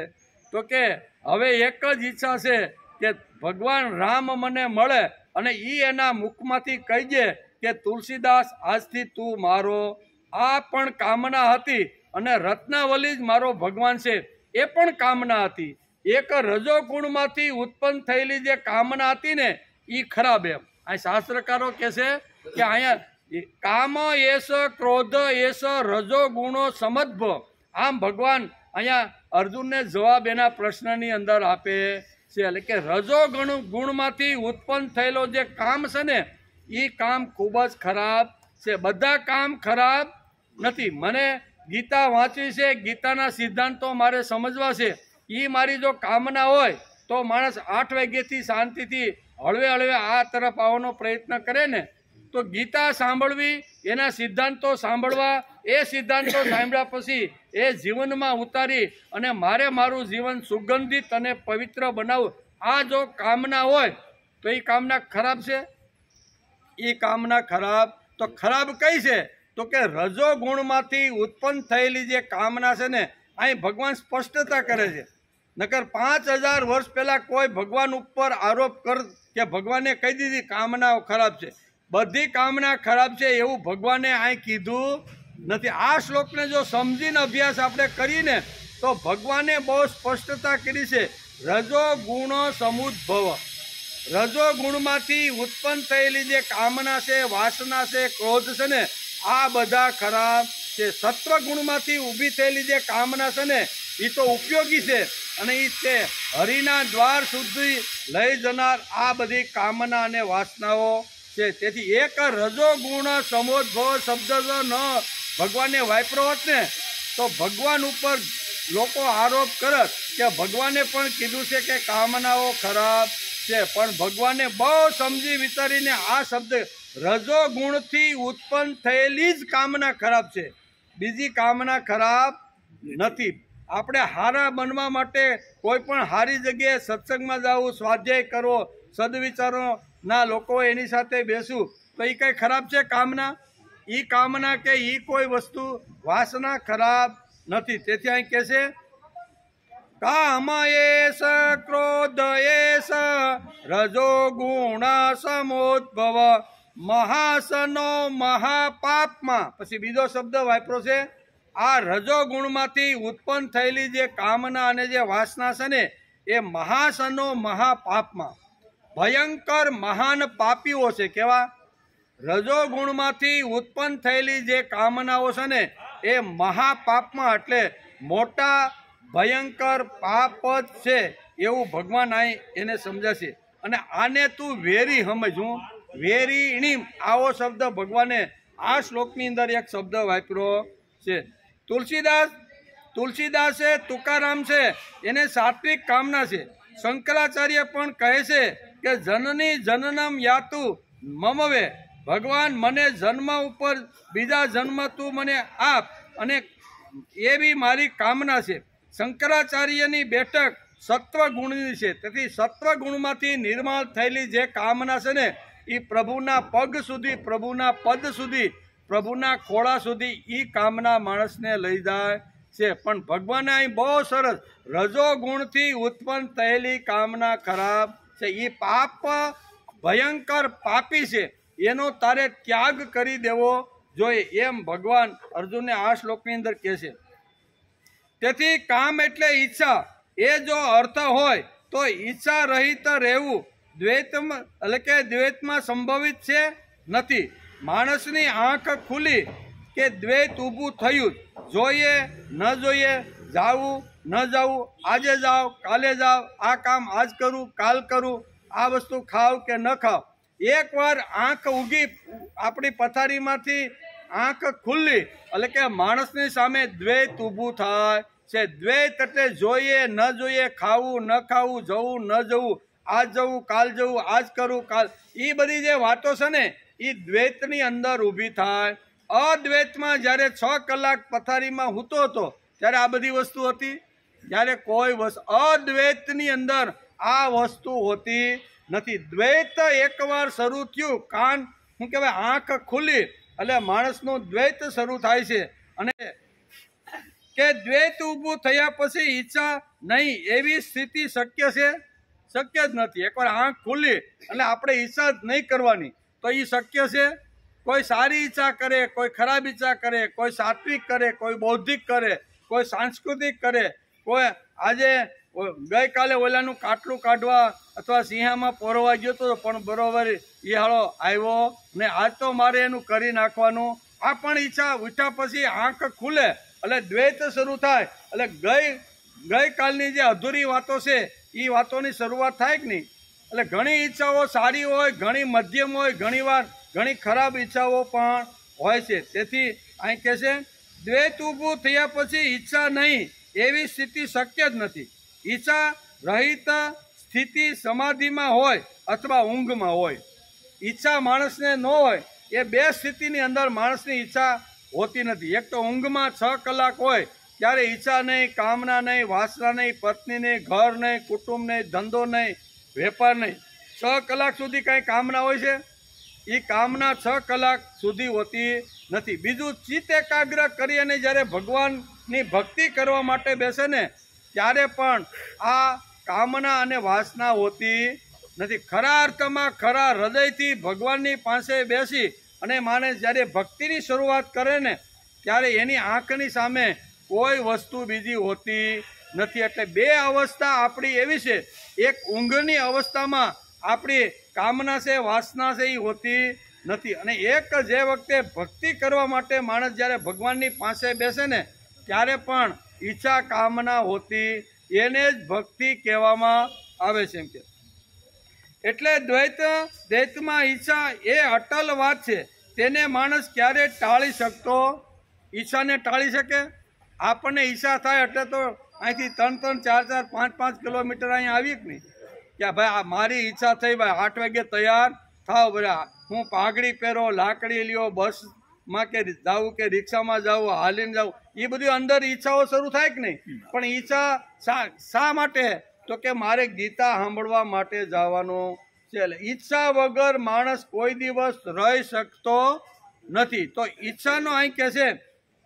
તો કે હવે એક જ ઈચ્છા છે કે ભગવાન રામ મને મળે અને એ એના મુખમાંથી કહી દે કે તુલસીદાસ આજથી તું મારો. આ પણ કામના હતી અને રત્નાવલી જ મારો ભગવાન છે, એ પણ કામના હતી. એક રજોગુણમાંથી ઉત્પન્ન થયેલી જે કામના હતી ને, એ ખરાબ. એમ આ શાસ્ત્રકારો કહે છે કે અહીંયા કામ એસ ક્રોધ એસ રજોગુણો સમદ્ભ. આમ ભગવાન અહીંયા અર્જુનને જવાબ એના પ્રશ્નની અંદર આપે છે. એટલે કે રજોગુણમાંથી ઉત્પન્ન થયેલો જે કામ છે ને, એ કામ ખૂબ જ ખરાબ છે. બધા કામ ખરાબ નથી. મને ગીતા વાંચવી છે, ગીતાના સિદ્ધાંતો મારે સમજવા છે. એ મારી જો કામના હોય તો માણસ 8 વાગ્યેથી શાંતિથી હળવે હળવે આ તરફ આવવાનો પ્રયત્ન કરે ને તો ગીતા સાંભળવી, એના સિદ્ધાંતો સાંભળવા, એ સિદ્ધાંતો સાંભળ્યા પછી એ જીવનમાં ઉતારી અને મારું જીવન સુગંધિત અને પવિત્ર બનાવવું, આ જો કામના હોય તો એ કામના ખરાબ છે? એ કામના ખરાબ તો ખરાબ કઈ છે? તો કે રજો ગુણમાંથી ઉત્પન્ન થયેલી જે કામના છે ને, અહીં ભગવાન સ્પષ્ટતા કરે છે. નકર 5000 વર્ષ પહેલા કોઈ ભગવાન ઉપર આરોપ કર કે ભગવાને કહી દીધી કામનાઓ ખરાબ છે, બધી કામના ખરાબ છે એવું ભગવાને અહીં કીધું નથી. આ શ્લોકને જો સમજીને અભ્યાસ આપણે કરીને તો ભગવાને બહુ સ્પષ્ટતા કરી છે. રજો ગુણ સમુદ્ભવ, રજો ગુણમાંથી ઉત્પન્ન થયેલી જે કામના છે, વાસના છે, ક્રોધ છે ને, આ બધા ખરાબ છે. સત્વ ગુણમાંથી ઊભી થયેલી જે કામના છે ને, એ તો ઉપયોગી છે અને એ તે હરિના દ્વાર સુધી લઈ જનાર આ બધી કામના અને વાસનાઓ છે. તેથી એક રજો ગુણ સમોદ્ભવ શબ્દ જો ન ભગવાનને વાપરો હોત ને તો ભગવાન ઉપર લોકો આરોપ કરત કે ભગવાને પણ કીધું છે કે કામનાઓ ખરાબ છે, પણ ભગવાને બહુ સમજી વિચારીને આ શબ્દ રજો ગુણથી ઉત્પન્ન થયેલી જ કામના ખરાબ છે, બીજી કામના ખરાબ નથી. આપણે હારા બનવા માટે કોઈ પણ સારી જગ્યાએ સત્સંગમાં જવું, સ્વાધ્યાય કરવો, સદવિચારોના લોકો એની સાથે બેસવું, તો એ કંઈ ખરાબ છે કામના? એ કામના કે એ કોઈ વસ્તુ વાસના ખરાબ નથી. તેથી અહીં કહે છે કામ એસ ક્રોધ એસ રજો ગુણ સમોદ્ભવ મહાસનો મહાપાપમાં. પછી બીજો શબ્દ વાપરો છે, આ રજો ગુણમાંથી ઉત્પન્ન થયેલી જે કામના અને જે વાસના છે ને, એ મહાસનો મહાપાપમાં, ભયંકર મહાન પાપીઓ છે. કેવા? રજો ગુણમાંથી ઉત્પન્ન થયેલી જે કામનાઓ છે ને, એ મહાપાપમાં, એટલે મોટા ભયંકર પાપ જ છે એવું ભગવાન અહીં એને સમજાશે. અને આને તું વેરી સમજવું, વેરીણીમ, આવો શબ્દ ભગવાને આ શ્લોકની અંદર એક શબ્દ વાપર્યો છે. તુલસીદાસ છે, તુકારામ છે, એને સાત્વિક કામના છે. શંકરાચાર્ય પણ કહે છે કે જનની જનનમ યાતુ મમવે, ભગવાન મને જન્મ ઉપર બીજા જન્મ તું મને આપ, અને એ બી મારી કામના છે. શંકરાચાર્યની બેઠક સત્વ ગુણની છે. તેથી સત્વ ગુણમાંથી નિર્માણ થયેલી જે કામના છે ને, એ પ્રભુના પગ સુધી, પ્રભુના પદ સુધી, પ્રભુના ખોળા સુધી એ કામના માણસને લઈ જાય છે. પણ ભગવાને અહીં બહુ સરસ, રજો ગુણથી ઉત્પન્ન થયેલી કામના ખરાબ છે, એ પાપ ભયંકર પાપી છે, એનો તારે ત્યાગ કરી દેવો જોઈએ, એમ ભગવાન અર્જુનને આ શ્લોકની અંદર કહે છે. તેથી કામ એટલે ઈચ્છા, એ જો અર્થ હોય તો ઈચ્છા રહિત રહેવું દ્વૈતમાં, એટલે કે દ્વૈતમાં સંભવિત છે નથી. માણસની આંખ ખુલી કે દ્વૈત ઊભું થયું, જોઈએ ન જોઈએ, જાવું ન જાવું, આજે જાઓ કાલે જાઓ, આ કામ આજ કરું કાલ કરું, આ વસ્તુ ખાવ કે ન ખાવ. એકવાર આંખ ઉગી, આપણી પથારીમાંથી આંખ ખુલ્લી, એટલે કે માણસની સામે દ્વૈત ઊભું થાય છે. દ્વૈત એટલે જોઈએ ન જોઈએ, ખાવું ન ખાવું, જવું ન જવું, આજ જવું કાલ જવું, આજ કરું કાલ, એ બધી જે વાતો છે ને, એ દ્વૈતની અંદર ઊભી થાય. અદ્વૈતમાં જ્યારે 6 કલાક પથારીમાં હૂતો હતો ત્યારે આ બધી વસ્તુ હતી? જ્યારે કોઈ વસ્તુ અદ્વૈતની અંદર આ વસ્તુ હોતી નથી. દ્વૈત એકવાર શરૂ થયું, કાન શું કહેવાય, આંખ ખુલી એટલે માણસનું દ્વૈત શરૂ થાય છે. અને કે દ્વૈત ઊભું થયા પછી ઈચ્છા નહીં એવી સ્થિતિ શક્ય છે? શક્ય જ નથી. એકવાર આંખ ખુલી એટલે આપણે ઈચ્છા જ નહીં કરવાની, તો એ શક્ય છે? કોઈ સારી ઈચ્છા કરે, કોઈ ખરાબ ઈચ્છા કરે, કોઈ સાત્વિક કરે, કોઈ બૌદ્ધિક કરે, કોઈ સાંસ્કૃતિક કરે, કોઈ આજે ગઈકાલે ઓલાનું કાટલું કાઢવા અથવા સિંહામાં પોરવા ગયો હતો પણ બરોબર ઈહાળો આવ્યો ને આજ તો મારે એનું કરી નાખવાનું. આ પણ ઈચ્છા ઉઠ્યા પછી આંખ ખુલે એટલે દ્વૈત શરૂ થાય. એટલે ગઈકાલની જે અધૂરી વાતો છે એ વાતોની શરૂઆત થાય કે નહીં? એટલે ઘણી ઈચ્છાઓ સારી હોય, ઘણી મધ્યમ હોય, ઘણીવાર ઘણી ખરાબ ઈચ્છાઓ પણ હોય છે. તેથી અહીં કહે છે દ્વૈત ઊભું થયા પછી ઈચ્છા નહીં એવી સ્થિતિ શક્ય જ નથી. ઈચ્છા રહિત સ્થિતિ સમાધિમાં હોય અથવા ઊંઘમાં હોય. ઈચ્છા માણસને ન હોય એ બે સ્થિતિની અંદર માણસની ઈચ્છા હોતી નથી. એક તો ઊંઘમાં 6 કલાક હોય ત્યારે ઈચ્છા નહીં, કામના નહીં, વાસના નહીં, પત્ની નહીં, ઘર નહીં, કુટુંબ નહીં, ધંધો નહીં, વેપાર નહીં. 6 કલાક સુધી કાંઈ કામના હોય છે? એ કામના 6 કલાક સુધી હોતી નથી. બીજું, ચિત્ત એકાગ્ર કરી અને જ્યારે ભગવાનની ભક્તિ કરવા માટે બેસે ને ત્યારે પણ આ કામના અને વાસના હોતી નથી. ખરા અર્થમાં ખરા હૃદયથી ભગવાનની પાસે બેસી અને માણસ જ્યારે ભક્તિની શરૂઆત કરે ને ત્યારે એની આંખની સામે કોઈ વસ્તુ બીજી હોતી નથી. એટલે બે અવસ્થા આપણી એવી છે. એક ઊંઘની અવસ્થામાં આપણી કામના છે, વાસના છે એ હોતી નથી. અને એક જે વખતે ભક્તિ કરવા માટે માણસ જ્યારે ભગવાનની પાસે બેસે ને ત્યારે પણ ઈચ્છા કામના હોતી, એને જ ભક્તિ કહેવામાં આવે છે. એમ કે એટલે દ્વૈતમાં ઈચ્છા એ અટલ વાત છે. તેને માણસ ક્યારે ટાળી શકતો? ઈચ્છાને ટાળી શકે? આપણને ઈચ્છા થાય એટલે તો અહીંથી 3-3, 4-4, 5-5 કિલોમીટર અહીંયા આવી જ નહીં કે ભાઈ મારી ઈચ્છા થઈ, ભાઈ 8 વાગે તૈયાર થાવ, બધા હું પાઘડી પહેરો, લાકડી લ્યો, બસમાં કે જાઉં કે રિક્ષામાં જાઉં, હાલીને જાઉં, એ બધી અંદર ઈચ્છાઓ શરૂ થાય કે નહીં? પણ ઈચ્છા શા માટે? તો કે મારે ગીતા સાંભળવા માટે જવાનું છે. એટલે ઈચ્છા વગર માણસ કોઈ દિવસ રહી શકતો નથી. તો ઈચ્છાનો અહીં કહે છે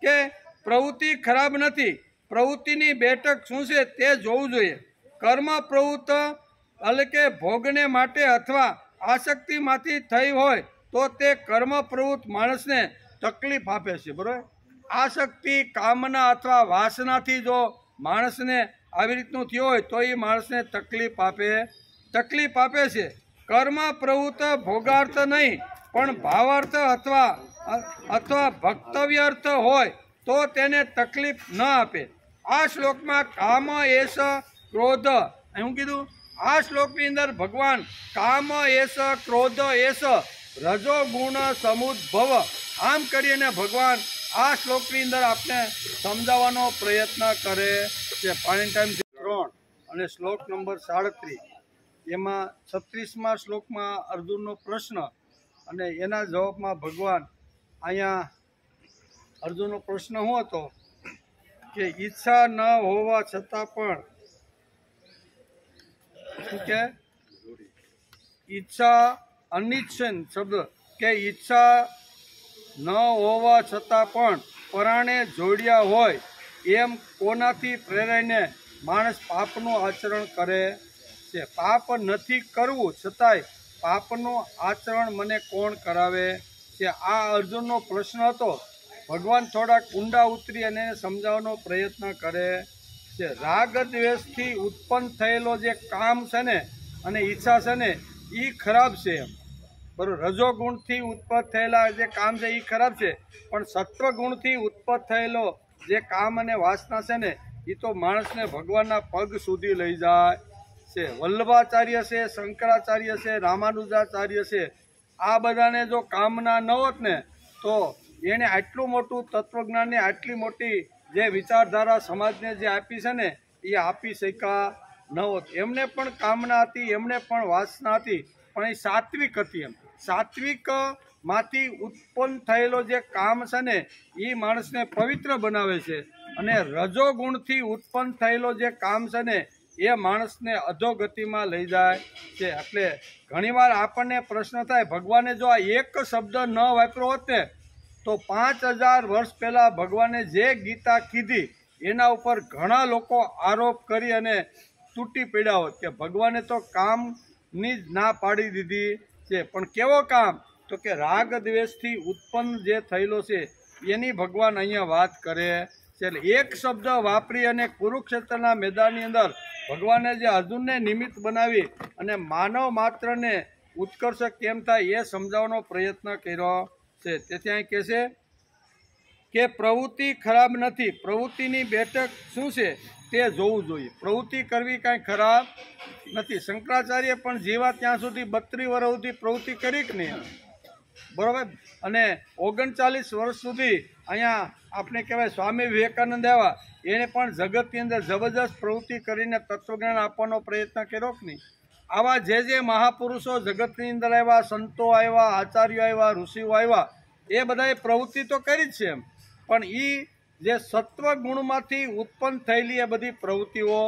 કે પ્રવૃત્તિ ખરાબ નથી, પ્રવૃત્તિની બેઠક શું છે તે જોવું જોઈએ. કર્મ પ્રવૃત્તિ એટલે કે ભોગને માટે અથવા આસક્તિમાંથી થઈ હોય તો તે કર્મ પ્રવૃત્તિ માણસને તકલીફ આપે છે. બરાબર? આસક્તિ, કામના અથવા વાસનાથી જો માણસને આવી રીતનું થયું હોય તો એ માણસને તકલીફ આપે છે. કર્મ પ્રવૃત્તિ ભોગાર્થ નહીં પણ ભાવાર્થ અથવા ભક્તવ્ય હોય તો તેને તકલીફ ન આપે. આ શ્લોકમાં કામ, એશ, ક્રોધ, શું કીધું? આ શ્લોકની અંદર ભગવાન કામ, એશ, ક્રોધ, એશ, રજો ગુણ સમુદ્ભવ આમ કરીને ભગવાન આ શ્લોકની અંદર આપણે સમજાવવાનો પ્રયત્ન કરે છે. પાણી ટાઈમ 3 અને શ્લોક નંબર 37 એમાં 36મા શ્લોકમાં અર્જુનનો પ્રશ્ન અને એના જવાબમાં ભગવાન અહીંયા અર્જુનનો પ્રશ્ન શું હતો કે ઈચ્છા ન હોવા છતાં પણ શું કે ઈચ્છા અનિચ્છન શબ્દ કે ઈચ્છા ન હોવા છતાં પણ પરાણે જોડ્યા હોય એમ કોનાથી પ્રેરાઈને માણસ પાપનું આચરણ કરે છે? પાપ નથી કરવું છતાંય પાપનું આચરણ મને કોણ કરાવે છે? આ અર્જુનનો પ્રશ્ન હતો. ભગવાન થોડાક ઊંડા ઉતરી અને સમજાવવાનો પ્રયત્ન કરે છે. રાગ દ્વેષથી ઉત્પન્ન થયેલો જે કામ છે ને અને ઈચ્છા છે ને એ ખરાબ છે. બરાબર? રજોગુણથી ઉત્પન્ન થયેલા જે કામ છે એ ખરાબ છે, પણ સત્વગુણથી ઉત્પન્ન થયેલો જે કામ અને વાસના છે ને એ તો માણસને ભગવાનના પગ સુધી લઈ જાય છે. વલ્લભાચાર્ય છે, શંકરાચાર્ય છે, રામાનુજાચાર્ય છે, આ બધાને જો કામના ન હોત ને તો એણે આટલું મોટું તત્વજ્ઞાનને આટલી મોટી જે વિચારધારા સમાજને જે આપી છે ને એ આપી શક્યા ન હોત. એમને પણ કામના હતી, એમને પણ વાસના હતી, પણ એ સાત્વિક હતી. એમ સાત્વિકમાંથી ઉત્પન્ન થયેલો જે કામ છે ને એ માણસને પવિત્ર બનાવે છે, અને રજોગુણથી ઉત્પન્ન થયેલો જે કામ છે ને એ માણસને અધોગતિમાં લઈ જાય છે. એટલે ઘણીવાર આપણને પ્રશ્ન થાય, ભગવાને જો આ એક શબ્દ ન વાપર્યો હોત ને તો 5000 વર્ષ પહેલાં ભગવાને જે ગીતા કીધી એના ઉપર ઘણા લોકો આરોપ કરી અને તૂટી પડ્યા હોત કે ભગવાને તો કામની જ ના પાડી દીધી છે. પણ કેવો કામ? તો કે રાગ દ્વેષથી ઉત્પન્ન જે થયેલો છે એની ભગવાન અહીંયા વાત કરે છે. એટલે એક શબ્દ વાપરી અને કુરુક્ષેત્રના મેદાનની અંદર ભગવાને જે અર્જુનને નિમિત્ત બનાવી અને માનવ માત્રને ઉત્કર્ષ કેમ થાય એ સમજાવવાનો પ્રયત્ન કર્યો છે. તેથી અહીં કહે છે કે પ્રવૃત્તિ ખરાબ નથી, પ્રવૃત્તિની બેઠક શું છે તે જોવું જોઈએ. પ્રવૃત્તિ કરવી કાંઈ ખરાબ નથી. શંકરાચાર્ય પણ જીવા ત્યાં સુધી 32 વર્ષ સુધી પ્રવૃત્તિ કરી કે નહીં? બરાબર? અને 39 વર્ષ સુધી અહીંયા આપણે કહેવાય સ્વામી વિવેકાનંદ આવ્યા, એને પણ જગતની અંદર જબરજસ્ત પ્રવૃત્તિ કરીને તત્વજ્ઞાન આપવાનો પ્રયત્ન કર્યો કે નહીં? આવા જે મહાપુરુષો જગતની અંદર આવ્યા, સંતો આવ્યા, આચાર્યો આવ્યા, ઋષિઓ આવ્યા, એ બધાએ પ્રવૃત્તિ તો કરી જ છે એમ, પણ એ જે સત્વ ગુણમાંથી ઉત્પન્ન થયેલી એ બધી પ્રવૃત્તિઓ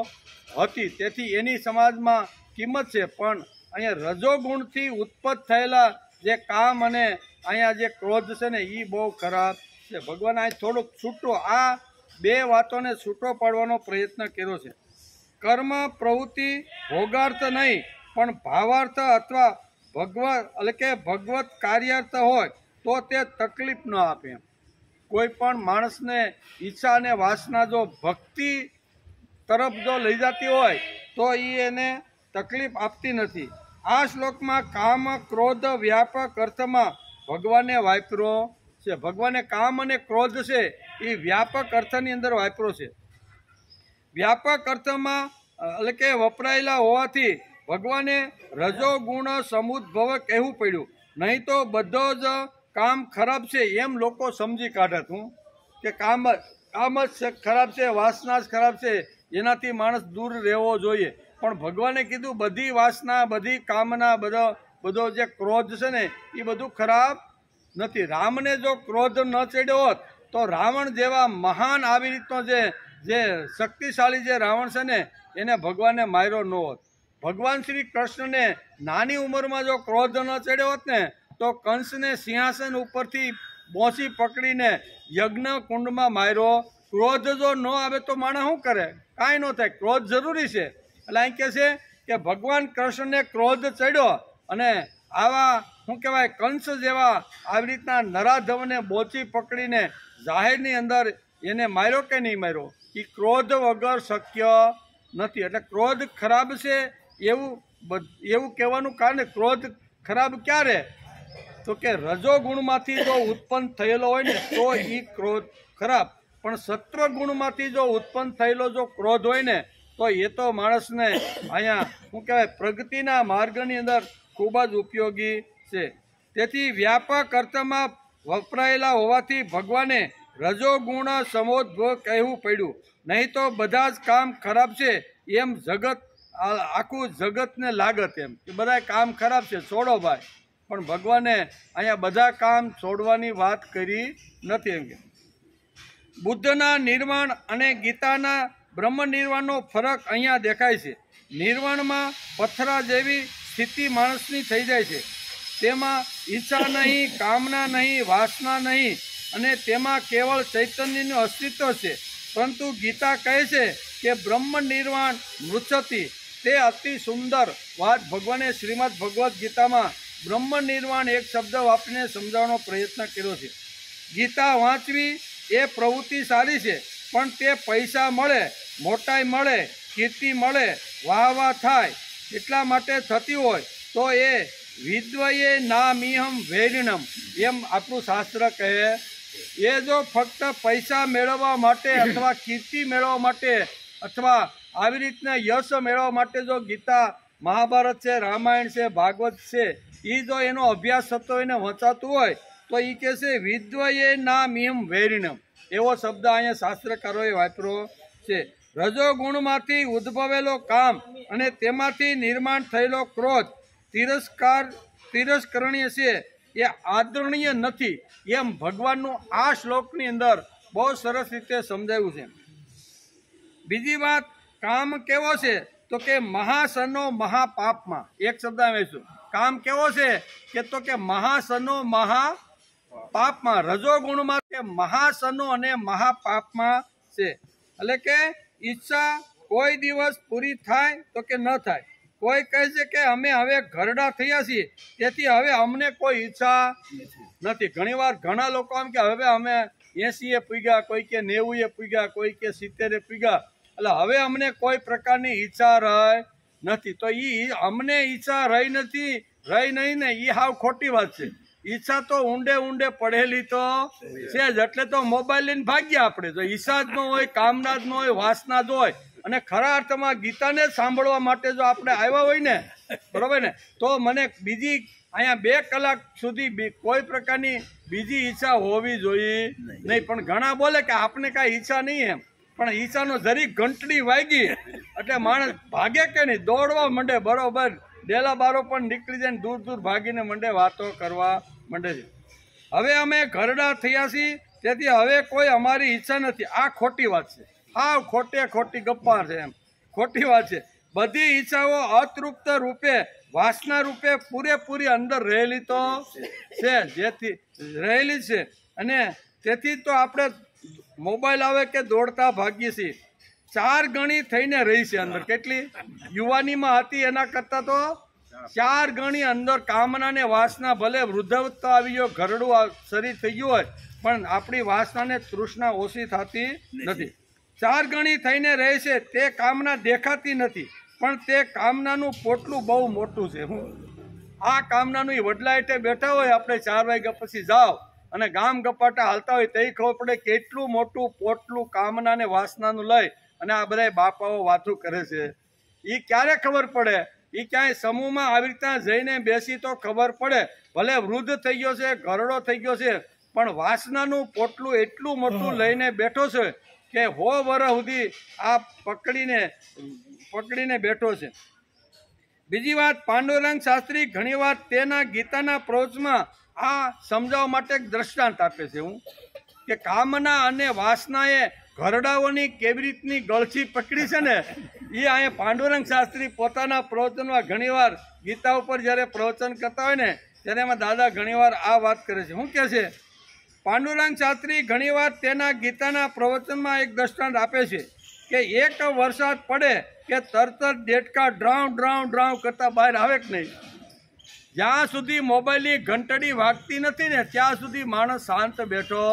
હતી, તેથી એની સમાજમાં કિંમત છે. પણ અહીંયા રજોગુણથી ઉત્પન્ન થયેલા જે કામ અને અહીંયા જે ક્રોધ છે ને એ બહુ ખરાબ છે. ભગવાન અહીં થોડુંક છૂટો આ બે વાતોને છૂટો પાડવાનો પ્રયત્ન કર્યો છે. કર્મ પ્રવૃત્તિ ભોગાર્થ નહીં પણ ભાવાર્થ અથવા ભગવત કાર્યાર્થ હોય તો તે તકલીફ ન આપે એમ. કોઈ પણ માણસને ઈચ્છા અને વાસના જો ભક્તિ તરફ જો લઈ જતી હોય તો એ એને તકલીફ આપતી નથી. આ શ્લોકમાં કામ ક્રોધ વ્યાપક અર્થમાં ભગવાને વાપરો છે. ભગવાને કામ અને ક્રોધ છે એ વ્યાપક અર્થની અંદર વાપરો છે. વ્યાપક અર્થમાં એટલે કે વપરાયેલા હોવાથી ભગવાને રજોગુણ સમુદ્ભવ કહેવું પડ્યું, નહીં તો બધો જ કામ ખરાબ છે એમ લોકો સમજી કાઢત હું કે કામ જ ખરાબ છે, વાસના જ ખરાબ છે, એનાથી માણસ દૂર રહેવો જોઈએ. પણ ભગવાને કીધું બધી વાસના, બધી કામના, બધો જે ક્રોધ છે ને એ બધું ખરાબ નથી. રામને જો ક્રોધ ન ચડ્યો હોત તો રાવણ જેવા મહાન આવી રીતનો જે શક્તિશાળી જે રાવણ છે ને એને ભગવાને માર્યો ન હોત. ભગવાન શ્રી કૃષ્ણને નાની ઉંમરમાં જો ક્રોધ ન ચડ્યો હોત ને તો કંસને સિંહાસન ઉપરથી બોંસી પકડીને યજ્ઞ કુંડમાં માર્યો. ક્રોધ જો ન આવે તો માણસ શું કરે? કાંઈ ન થાય. ક્રોધ જરૂરી છે. એટલે અહીં કહે છે કે ભગવાન કૃષ્ણને ક્રોધ ચડ્યો અને આવા શું કહેવાય કંસ જેવા આવી રીતના નરાધમને બોચી પકડીને જાહેરની અંદર એને માર્યો કે નહીં માર્યો? એ ક્રોધ વગર શક્ય નથી. એટલે ક્રોધ ખરાબ છે એવું કહેવાનું કારણ ક્રોધ ખરાબ ક્યારે? તો કે રજોગુણમાંથી જો ઉત્પન્ન થયેલો હોય ને તો એ ક્રોધ ખરાબ, પણ સત્વગુણમાંથી જો ઉત્પન્ન થયેલો જો ક્રોધ હોય ને તો એ તો માણસને અહીંયા શું કહેવાય પ્રગતિના માર્ગની અંદર ખૂબ જ ઉપયોગી છે. તેથી વ્યાપક અર્થમાં વપરાયેલા હોવાથી ભગવાને રજોગુણ સમોદ્ભવ કહેવું પડ્યું, નહીં તો બધા જ કામ ખરાબ છે એમ આખું જગતને લાગત એમ કે બધા કામ ખરાબ છે છોડો ભાઈ. પણ ભગવાને અહીંયા બધા કામ છોડવાની વાત કરી નથી. એમ કે બુદ્ધના નિર્વાણ અને ગીતાના બ્રહ્મ નિર્વાણનો ફરક અહીંયા દેખાય છે. નિર્વાણમાં પથરા જેવી સ્થિતિ માણસની થઈ જાય છે. તેમાં ઈચ્છા નહીં, કામના નહીં, વાસના નહીં અને તેમાં કેવળ ચૈતન્યનું અસ્તિત્વ છે. પરંતુ ગીતા કહે છે કે બ્રહ્મ નિર્વાણ મૃચ્છતિ. તે અતિ સુંદર વાત ભગવાને શ્રીમદ ભગવદ્ ગીતામાં બ્રહ્મ નિર્વાણ એક શબ્દ વાપરીને સમજાવવાનો પ્રયત્ન કર્યો છે. ગીતા વાંચવી એ પ્રવૃત્તિ સારી છે, પણ તે પૈસા મળે, મોટાઈ મળે, કીર્તિ મળે, વાહ થાય એટલા માટે થતી હોય તો એ વિદ્વયે નામિહમ વૈરિણમ એમ આપણું શાસ્ત્ર કહે. એ જો ફક્ત પૈસા મેળવવા માટે અથવા કીર્તિ મેળવવા માટે અથવા આવી રીતના યશ મેળવવા માટે જો ગીતા, મહાભારત છે, રામાયણ છે, ભાગવત છે એ જો એનો અભ્યાસ થતો હોય ને વંચાતું હોય તો એ કહે છે વિદ્વયે નામિહમ વૈરિણમ એવો શબ્દ અહીંયા શાસ્ત્રકારોએ વાપર્યો છે. રજોગુણમાંથી ઉદ્ભવેલો કામ અને તેમાંથી નિર્માણ થયેલો ક્રોધ તિરસ્કરણીય છે, એ આદરણીય નથી એમ ભગવાનનું આ શ્લોકની અંદર બહુ સરસ રીતે સમજાવ્યું છે. બીજી વાત, કામ કેવો છે તો કે મહાસનો મહાપાપમાં. એક શબ્દ આવીશું. કામ કેવો છે કે તો કે મહાસનો મહાપાપમાં. રજોગુણમાં કે મહાસનો અને મહાપાપમાં છે. એટલે કે ઈચ્છા કોઈ દિવસ પૂરી થાય તો કે ન થાય. કોઈ કહે છે કે અમે હવે ઘરડા થયા છીએ તેથી હવે અમને કોઈ ઈચ્છા નથી. ઘણીવાર ઘણા લોકો એમ કે હવે અમે 80એ પૂગ્યા, કોઈ કે 90એ પૂગ્યા, કોઈ કે 70એ પૂગ્યા, એટલે હવે અમને કોઈ પ્રકારની ઈચ્છા રહી નથી. તો એ અમને ઈચ્છા રહી નહીં ને એ હાવ ખોટી વાત છે. ઈચ્છા તો ઊંડે પડેલી તો છે જ. એટલે તો મોબાઈલ લઈને ભાગ્યા આપણે. જો ઈચ્છા જ ન હોય, કામના જ ન હોય, વાસના જ હોય અને ખરા અર્થમાં ગીતાને જ સાંભળવા માટે જો આપણે આવ્યા હોય ને, બરોબર ને, તો મને બીજી અહીંયા 2 કલાક સુધી કોઈ પ્રકારની બીજી ઈચ્છા હોવી જોઈએ નહીં. પણ ઘણા બોલે કે આપણે કાંઈ ઈચ્છા નહીં એમ, પણ ઈચ્છાનો જરીક ઘંટડી વાગી એટલે માણસ ભાગે કે નહીં, દોડવા માંડે. બરોબર ડેલા બારો પણ નીકળી જાય, દૂર દૂર ભાગીને મંડે વાતો કરવા માંડે છે. હવે અમે ઘરડા થયા છીએ, તેથી હવે કોઈ અમારી ઈચ્છા નથી. આ ખોટી વાત છે, હા ખોટી ગપ્પા છે, એમ ખોટી વાત છે. બધી ઈચ્છાઓ અતૃપ્ત રૂપે વાસના રૂપે પૂરેપૂરી અંદર રહેલી તો છે, જેથી રહેલી છે. અને તેથી તો આપણે મોબાઈલ આવે કે દોડતા ભાગીએ છીએ. 4 ગણી થઈને રહી છે અંદર. કેટલી યુવાનીમાં હતી એના કરતાં તો 4 ગણી અંદર કામના ને વાસના. ભલે વૃદ્ધત્વ આવી ગયો, ઘરડું શરીર થઈ ગયું હોય, પણ આપણી વાસના ને તૃષ્ણા ઓછી થતી નથી. 4 ગણી થઈને રહે છે. તે કામના દેખાતી નથી, પણ તે કામનાનું પોટલું બહુ મોટું છે. આ કામનાનું વડલા હેઠે બેઠા હોય, આપણે 4 વાગ્યા પછી જાઓ અને ગામ ગપાટા હાલતા હોય, તે ખબર પડે કેટલું મોટું પોટલું કામના ને વાસનાનું લઈ અને આ બધા બાપાઓ વાતું કરે છે. એ ક્યારે ખબર પડે? એ ક્યાંય સમૂહમાં આવી રીતના જઈને બેસી તો ખબર પડે. ભલે વૃદ્ધ થઈ ગયો છે, ઘરડો થઈ ગયો છે, પણ વાસનાનું પોટલું એટલું મોટું લઈને બેઠો છે કે 100 વર્ષ સુધી આ પકડીને બેઠો છે. બીજી વાત, પાંડુરંગ શાસ્ત્રી ઘણીવાર તેના ગીતાના પ્રવચનમાં આ સમજાવવા માટે એક દ્રષ્ટાંત આપે છે કે કામના અને વાસનાએ ઘરડાઓની કેવી રીતની ગળથી પકડી છે ને, એ અહીંયા પાંડુરંગ શાસ્ત્રી પોતાના પ્રવચનમાં ઘણીવાર ગીતા ઉપર જ્યારે પ્રવચન કરતા હોય ને, ત્યારે એમાં દાદા ઘણીવાર આ વાત કરે છે. શું કહે છે? પાંડુરંગ શાસ્ત્રી ઘણીવાર તેના ગીતાના પ્રવચનમાં એક દ્રષ્ટાંત આપે છે કે એક વરસાદ પડે કે તરત જ દેડકા ડ્રાઉં કરતા બહાર આવે કે નહીં. જ્યાં સુધી મોબાઈલની ઘંટડી વાગતી નથી ને, ત્યાં સુધી માણસ શાંત બેઠો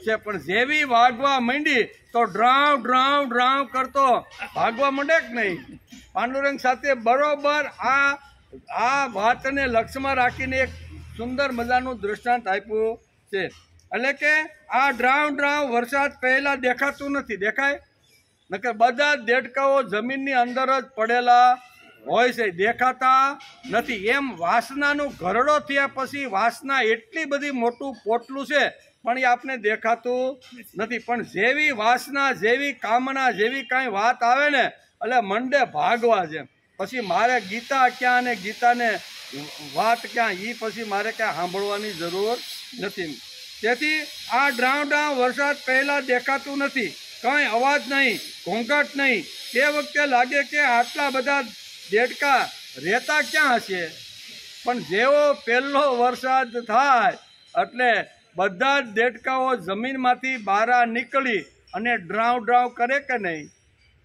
છે. પણ જેવી વાગવા માંડી તો ડ્રાઉં કરતો ભાગવા માંડે કે નહીં. પાંડુરંગ સાથે બરોબર આ વાતને લક્ષ્યમાં રાખીને એક સુંદર મજાનું દૃષ્ટાંત આપ્યું છે. એટલે કે આ ડ્રાઉં વરસાદ પહેલા દેખાતું નથી, દેખાય નકર બધા દેડકાઓ જમીનની અંદર જ પડેલા હોય છે, દેખાતા નથી. એમ વાસનાનું ઘરડો થયા પછી વાસના એટલી બધી મોટું પોટલું છે, પણ એ આપને દેખાતું નથી. પણ જેવી વાસના, જેવી કામના, જેવી કાંઈ વાત આવે ને, એટલે મંડે ભાગવા છે. પછી મારે ગીતા ક્યાં ને ગીતાને વાત ક્યાં, એ પછી મારે ક્યાં સાંભળવાની જરૂર નથી. તેથી આ ડ્રાઉં વરસાદ પહેલાં દેખાતું નથી, કંઈ અવાજ નહીં, ઘોંઘાટ નહીં. તે વખતે લાગે કે આટલા બધા દેડકા રહેતા ક્યાં હશે. પણ જેવો પહેલો વરસાદ થાય એટલે બધા જ દેડકાઓ જમીનમાંથી બહાર નીકળી અને ડ્રાઉં કરે કે નહીં.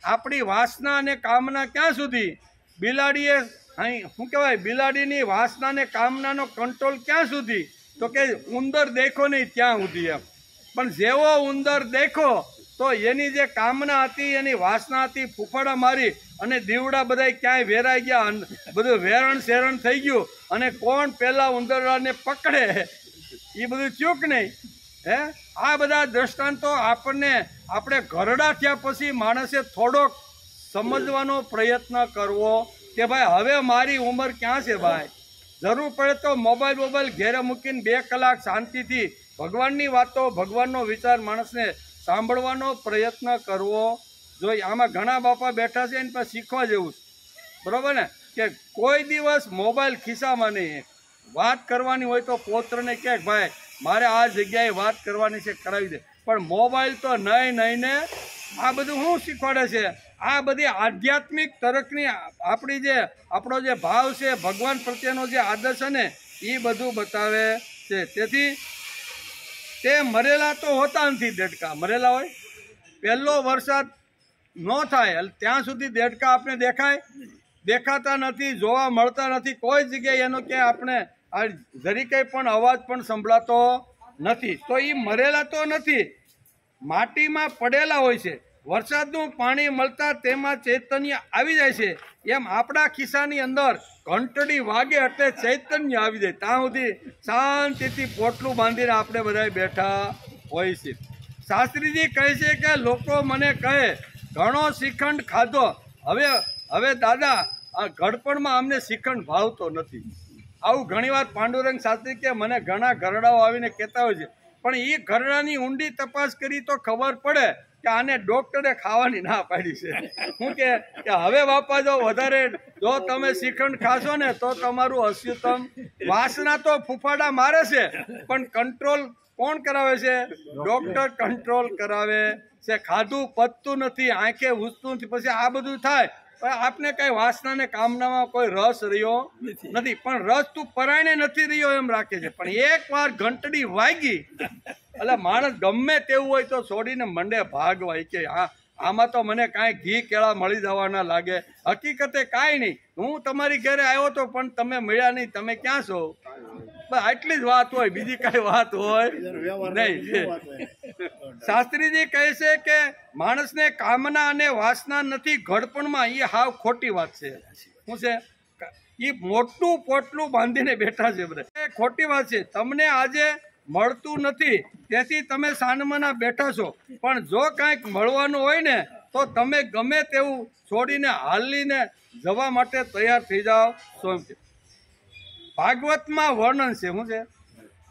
આપણી વાસના અને કામના ક્યાં સુધી? બિલાડીએ શું કહેવાય, બિલાડીની વાસના ને કામનાનો કંટ્રોલ ક્યાં સુધી? તો કે ઉંદર દેખો નહીં ત્યાં સુધી એમ. પણ જેવો ઉંદર દેખો તો એની જે કામના હતી, એની વાસના હતી, ફૂફાડા મારી અને દીવડા બધા ક્યાંય વેરાઈ ગયા, બધું વેરણ શેરણ થઈ ગયું અને કોણ પહેલા ઉંદરને પકડે, એ બધું ચૂક નહીં. આ બધા દ્રષ્ટાંતો આપણે ઘરડા થયા પછી માણસે થોડોક સમજવાનો પ્રયત્ન કરવો કે ભાઈ હવે મારી ઉંમર ક્યાં છે. ભાઈ જરૂર પડે તો મોબાઈલ ઘેરે મૂકીને 2 કલાક શાંતિથી ભગવાનની વાતો, ભગવાનનો વિચાર માણસને સાંભળવાનો પ્રયત્ન કરવો જોઈએ. આમાં ઘણા બાપા બેઠા છે, એની પાસે શીખવા જેવું છે, બરાબર ને? કે કોઈ દિવસ મોબાઈલ ખિસ્સામાં નહીં. વાત કરવાની હોય તો પોત્રને કહે ભાઈ મારે આ જગ્યાએ વાત કરવાની છે, કરાવી દે. પણ મોબાઈલ તો નહીં ને આ બધું શું શીખવાડે છે? આ બધી આધ્યાત્મિક તરફની આપણો જે ભાવ છે, ભગવાન પ્રત્યેનો જે આદર છે ને, એ બધું બતાવે છે. તેથી તે મરેલા તો હોતા નથી દેડકા. મરેલા હોય, પહેલો વરસાદ ન થાય ત્યાં સુધી દેડકા આપણે દેખાતા નથી, જોવા મળતા નથી. કોઈ જગ્યાએ એનો ક્યાંય આપણે જરી કંઈ પણ અવાજ પણ સંભળાતો નથી. તો એ મરેલા તો નથી, માટીમાં પડેલા હોય છે. વરસાદનું પાણી મળતા તેમાં ચૈતન્ય આવી જાય છે. એમ આપણા ખિસ્સાની અંદર ઘંટડી વાગે એટલે ચૈતન્ય આવી જાય. ત્યાં સુધી શાંતિથી પોટલું બાંધીને આપણે બધા બેઠા હોય છે. શાસ્ત્રીજી કહે છે કે લોકો મને કહે ઘણો શ્રીખંડ ખાધો. હવે દાદા આ ઘડપણમાં અમને શ્રીખંડ ભાવતો નથી. આવું ઘણીવાર પાંડુરંગ શાસ્ત્રી કે મને ઘણા ઘરડાઓ આવીને કહેતા હોય છે. પણ એ ઘરડાની ઊંડી તપાસ કરી તો ખબર પડે કે આને ડોક્ટરે ખાવાની ના પાડી છે હું કે હવે બાપા જો વધારે જો તમે શ્રીખંડ ખાશો ને તો તમારું અસ્યુતમ વાસના તો ફૂફાડા મારે છે પણ કંટ્રોલ કોણ કરાવે છે? ડોક્ટર કંટ્રોલ કરાવે છે. ખાધું પચતું નથી, આંખે ઉચતું નથી, પછી આ બધું થાય પણ આપને કઈ વાસનાને કામનામાં કોઈ રસ રહ્યો નથી. પણ રસ તું પરાયણે નથી રહ્યો એમ રાખે છે. પણ એકવાર ઘંટડી વાગી એટલે માણસ ગમે તેવું હોય તો છોડીને મંડે ભાગવાય કે આમાં તો મને કાંઈ ઘી કેળા મળી જવાના લાગે. હકીકતે કાંઈ નહીં. હું તમારી ઘરે આવ્યો તો પણ તમે મળ્યા નહીં. તમે ક્યાં છો? બસ આટલી જ વાત હોય, બીજી કઈ વાત હોય નહીં. શાસ્ત્રીજી કહે છે કે માણસને કામના અને વાસના નથી ઘડપણમાં, એ હાવ ખોટી વાત છે. શું છે? એ મોટું પોટલું બાંધીને બેઠા છે બધા. એ ખોટી વાત છે. તમને આજે મળતું નથી તેથી તમે સાનમાના બેઠા છો, પણ જો કાંઈક મળવાનું હોય ને તો તમે ગમે તેવું છોડીને હાલીને જવા માટે તૈયાર થઈ જાઓ. સ્વયં ભાગવતમાં વર્ણન છે. શું છે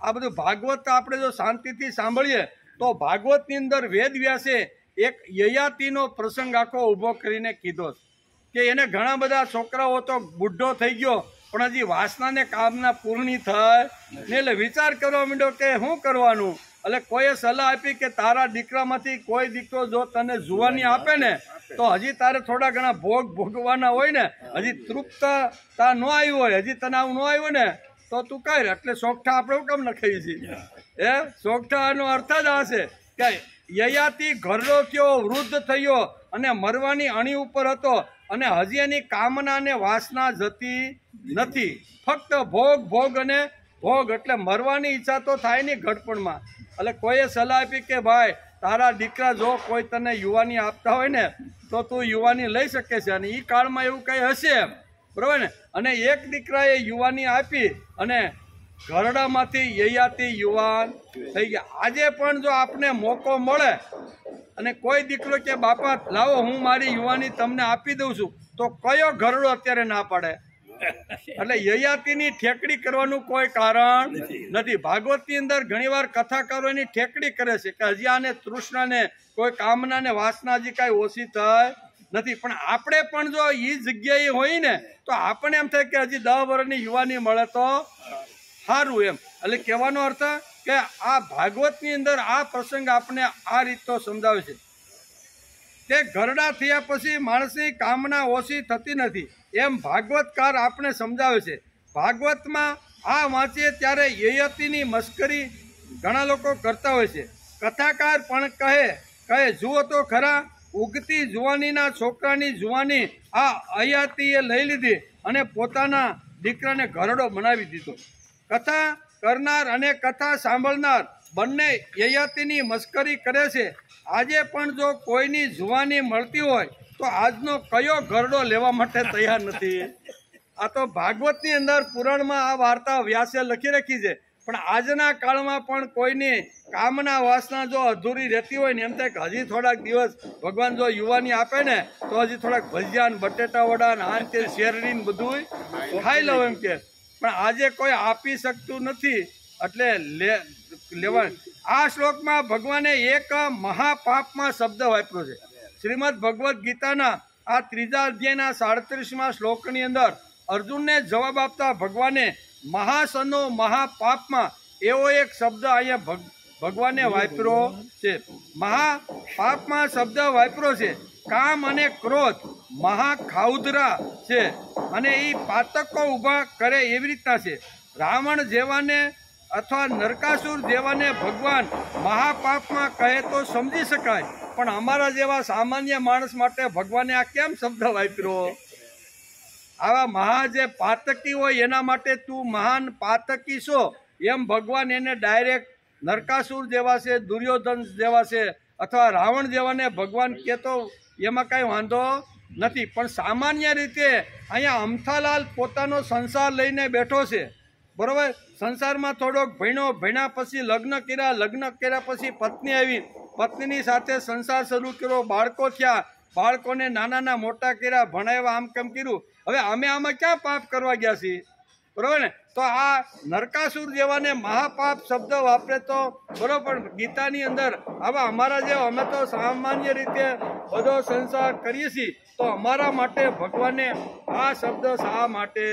આ બધું? ભાગવત આપણે જો શાંતિથી સાંભળીએ તો ભાગવતની અંદર વેદ વ્યાસે એક યયાતિનો પ્રસંગ આખો ઊભો કરીને કીધો કે એને ઘણા બધા છોકરાઓ તો બુઢો થઈ ગયો પણ હજી વાસનાને કામના પૂર્ણી થાય ને એટલે વિચાર કરવા માંડ્યો કે શું કરવાનું. એટલે કોઈએ સલાહ આપી કે તારા દીકરામાંથી કોઈ દીકરો જો તને જુવાની આપે ને તો હજી તારે થોડા ઘણા ભોગ ભોગવાના હોય ને, હજી તૃપ્તતા ન આવી હોય, હજી તને આવું ન આવ્યું ને તો તું કર. એટલે સોગઠા આપણે કેમ લખાઈએ છીએ? સોગઠાનો અર્થ જ આ છે કે યયાતિ ઘરડો થયો, વૃદ્ધ થયો અને મરવાની અણી ઉપર હતો અને હજી એની કામના અને વાસના જતી નથી. ફક્ત ભોગ ભોગ અને ભોગ. એટલે મરવાની ઈચ્છા તો થાય નહીં ઘડપણમાં. એટલે કોઈએ સલાહ આપી કે ભાઈ તારા દીકરા જો કોઈ તને યુવાની આપતા હોય ને તો તું યુવાની લઈ શકે છે. અને એ કાળમાં એવું કંઈ હશે બરાબર ને. અને એક દીકરાએ યુવાની આપી અને ઘરડામાંથી યયાતિ યુવાન થઈ ગયા. આજે પણ જો આપને મોકો મળે અને કોઈ દીકરો કે બાપા લાવો હું મારી યુવાની તમને આપી દઉં છું તો કયો ઘરડો અત્યારે ના પાડે? એટલે યયાતિની ઠેકડી કરવાનું કોઈ કારણ નથી. ભાગવતની અંદર ઘણીવાર કથાકારો એની ઠેકડી કરે છે કે હજી આને તૃષ્ણાને કોઈ કામનાને વાસના હજી કાંઈ ઓછી થાય નથી. પણ આપણે પણ જો એ જગ્યાએ હોય ને તો આપણને એમ થાય કે હજી 10 વર્ષની યુવાની મળે તો સારું એમ. એટલે કહેવાનો અર્થ કે આ ભાગવતની અંદર આ પ્રસંગ આપણે આ રીતનો સમજાવે છે કે ઘરડા થયા પછી માણસની કામના ઓછી થતી નથી એમ ભાગવતકાર આપણે સમજાવે છે. ભાગવતમાં આ વાંચીએ ત્યારે યયાતિની મસ્કરી ઘણા લોકો કરતા હોય છે. કથાકાર પણ કહે જુઓ તો ખરા, ઉગતી જુવાનીના છોકરાની જુવાની આ અયાતીએ લઈ લીધી અને પોતાના દીકરાને ઘરડો બનાવી દીધો. કથા કરનાર અને કથા સાંભળનાર બંને યયાતિની મસ્કરી કરે છે. આજે પણ જો કોઈની જુવાની મળતી હોય તો આજનો કયો ઘરડો લેવા માટે તૈયાર નથી. આ તો ભાગવતની અંદર પુરાણમાં આ વાર્તા વ્યાસે લખી રાખી છે. પણ આજના કાળમાં પણ કોઈની કામના વાસના જો અધૂરી રહેતી હોય ને એમ થાય કે હજી થોડાક દિવસ ભગવાન જો યુવાની આપે ને તો હજી થોડાક ભજીયા ને બટેટા વડા ને આન તે શેરડી ને બધું ખાઈ લઉં એમ કે. પણ આજે કોઈ આપી શકતું નથી એટલે લેવા. આ શ્લોકમાં ભગવાને એક મહાપાપમાં શબ્દ વાપર્યો છે. શ્રીમદ ભગવદ્ ગીતાના આ 3જા અધ્યાયના 37મા શ્લોકની અંદર અર્જુનને જવાબ આપતા ભગવાને મહાસનો મહાપાપમાં એવો એક શબ્દ અહીંયા ભગવાને વાપર્યો છે. મહાપાપમાં શબ્દ વાપર્યો છે. કામ અને ક્રોધ મહાખાઉદરા છે અને એ પાતકો ઊભા કરે એવી રીતના છે. રાવણ જેવાને અથવા નરકાસુર જેવાને ભગવાન મહાપાપમાં કહે તો સમજી શકાય, પણ અમારા જેવા સામાન્ય માણસ માટે ભગવાને આ કેમ શબ્દ વાપર્યો? આવા મહા જે પાતકી હોય એના માટે તું મહાન પાતકી છો એમ ભગવાન એને ડાયરેક્ટ નરકાસુર જેવા છે, દુર્યોધન જેવા છે અથવા રાવણ જેવાને ભગવાન કહેતો એમાં કાંઈ વાંધો નથી. પણ સામાન્ય રીતે અહીંયા અમથાલાલ પોતાનો સંસાર લઈને બેઠો છે બરોબર. સંસારમાં થોડોક ભણ્યા પછી લગ્ન કર્યા પછી પત્ની આવી, પત્નીની સાથે સંસાર શરૂ કર્યો, બાળકો થયા, બાળકોને નાના મોટા કર્યા, ભણાવ્યા, આમ કેમ કર્યું. હવે અમે આમાં ક્યાં પાપ કરવા ગયા છીએ બરોબર ને? તો આ નરકાસુર જેવાને મહાપાપ શબ્દ વાપરે તો બરોબર. ગીતાની અંદર આવા અમારા જેવા અમે તો સામાન્ય રીતે બધો સંસાર કરીએ છીએ, તો અમારા માટે ભગવાને આ શબ્દ શા માટે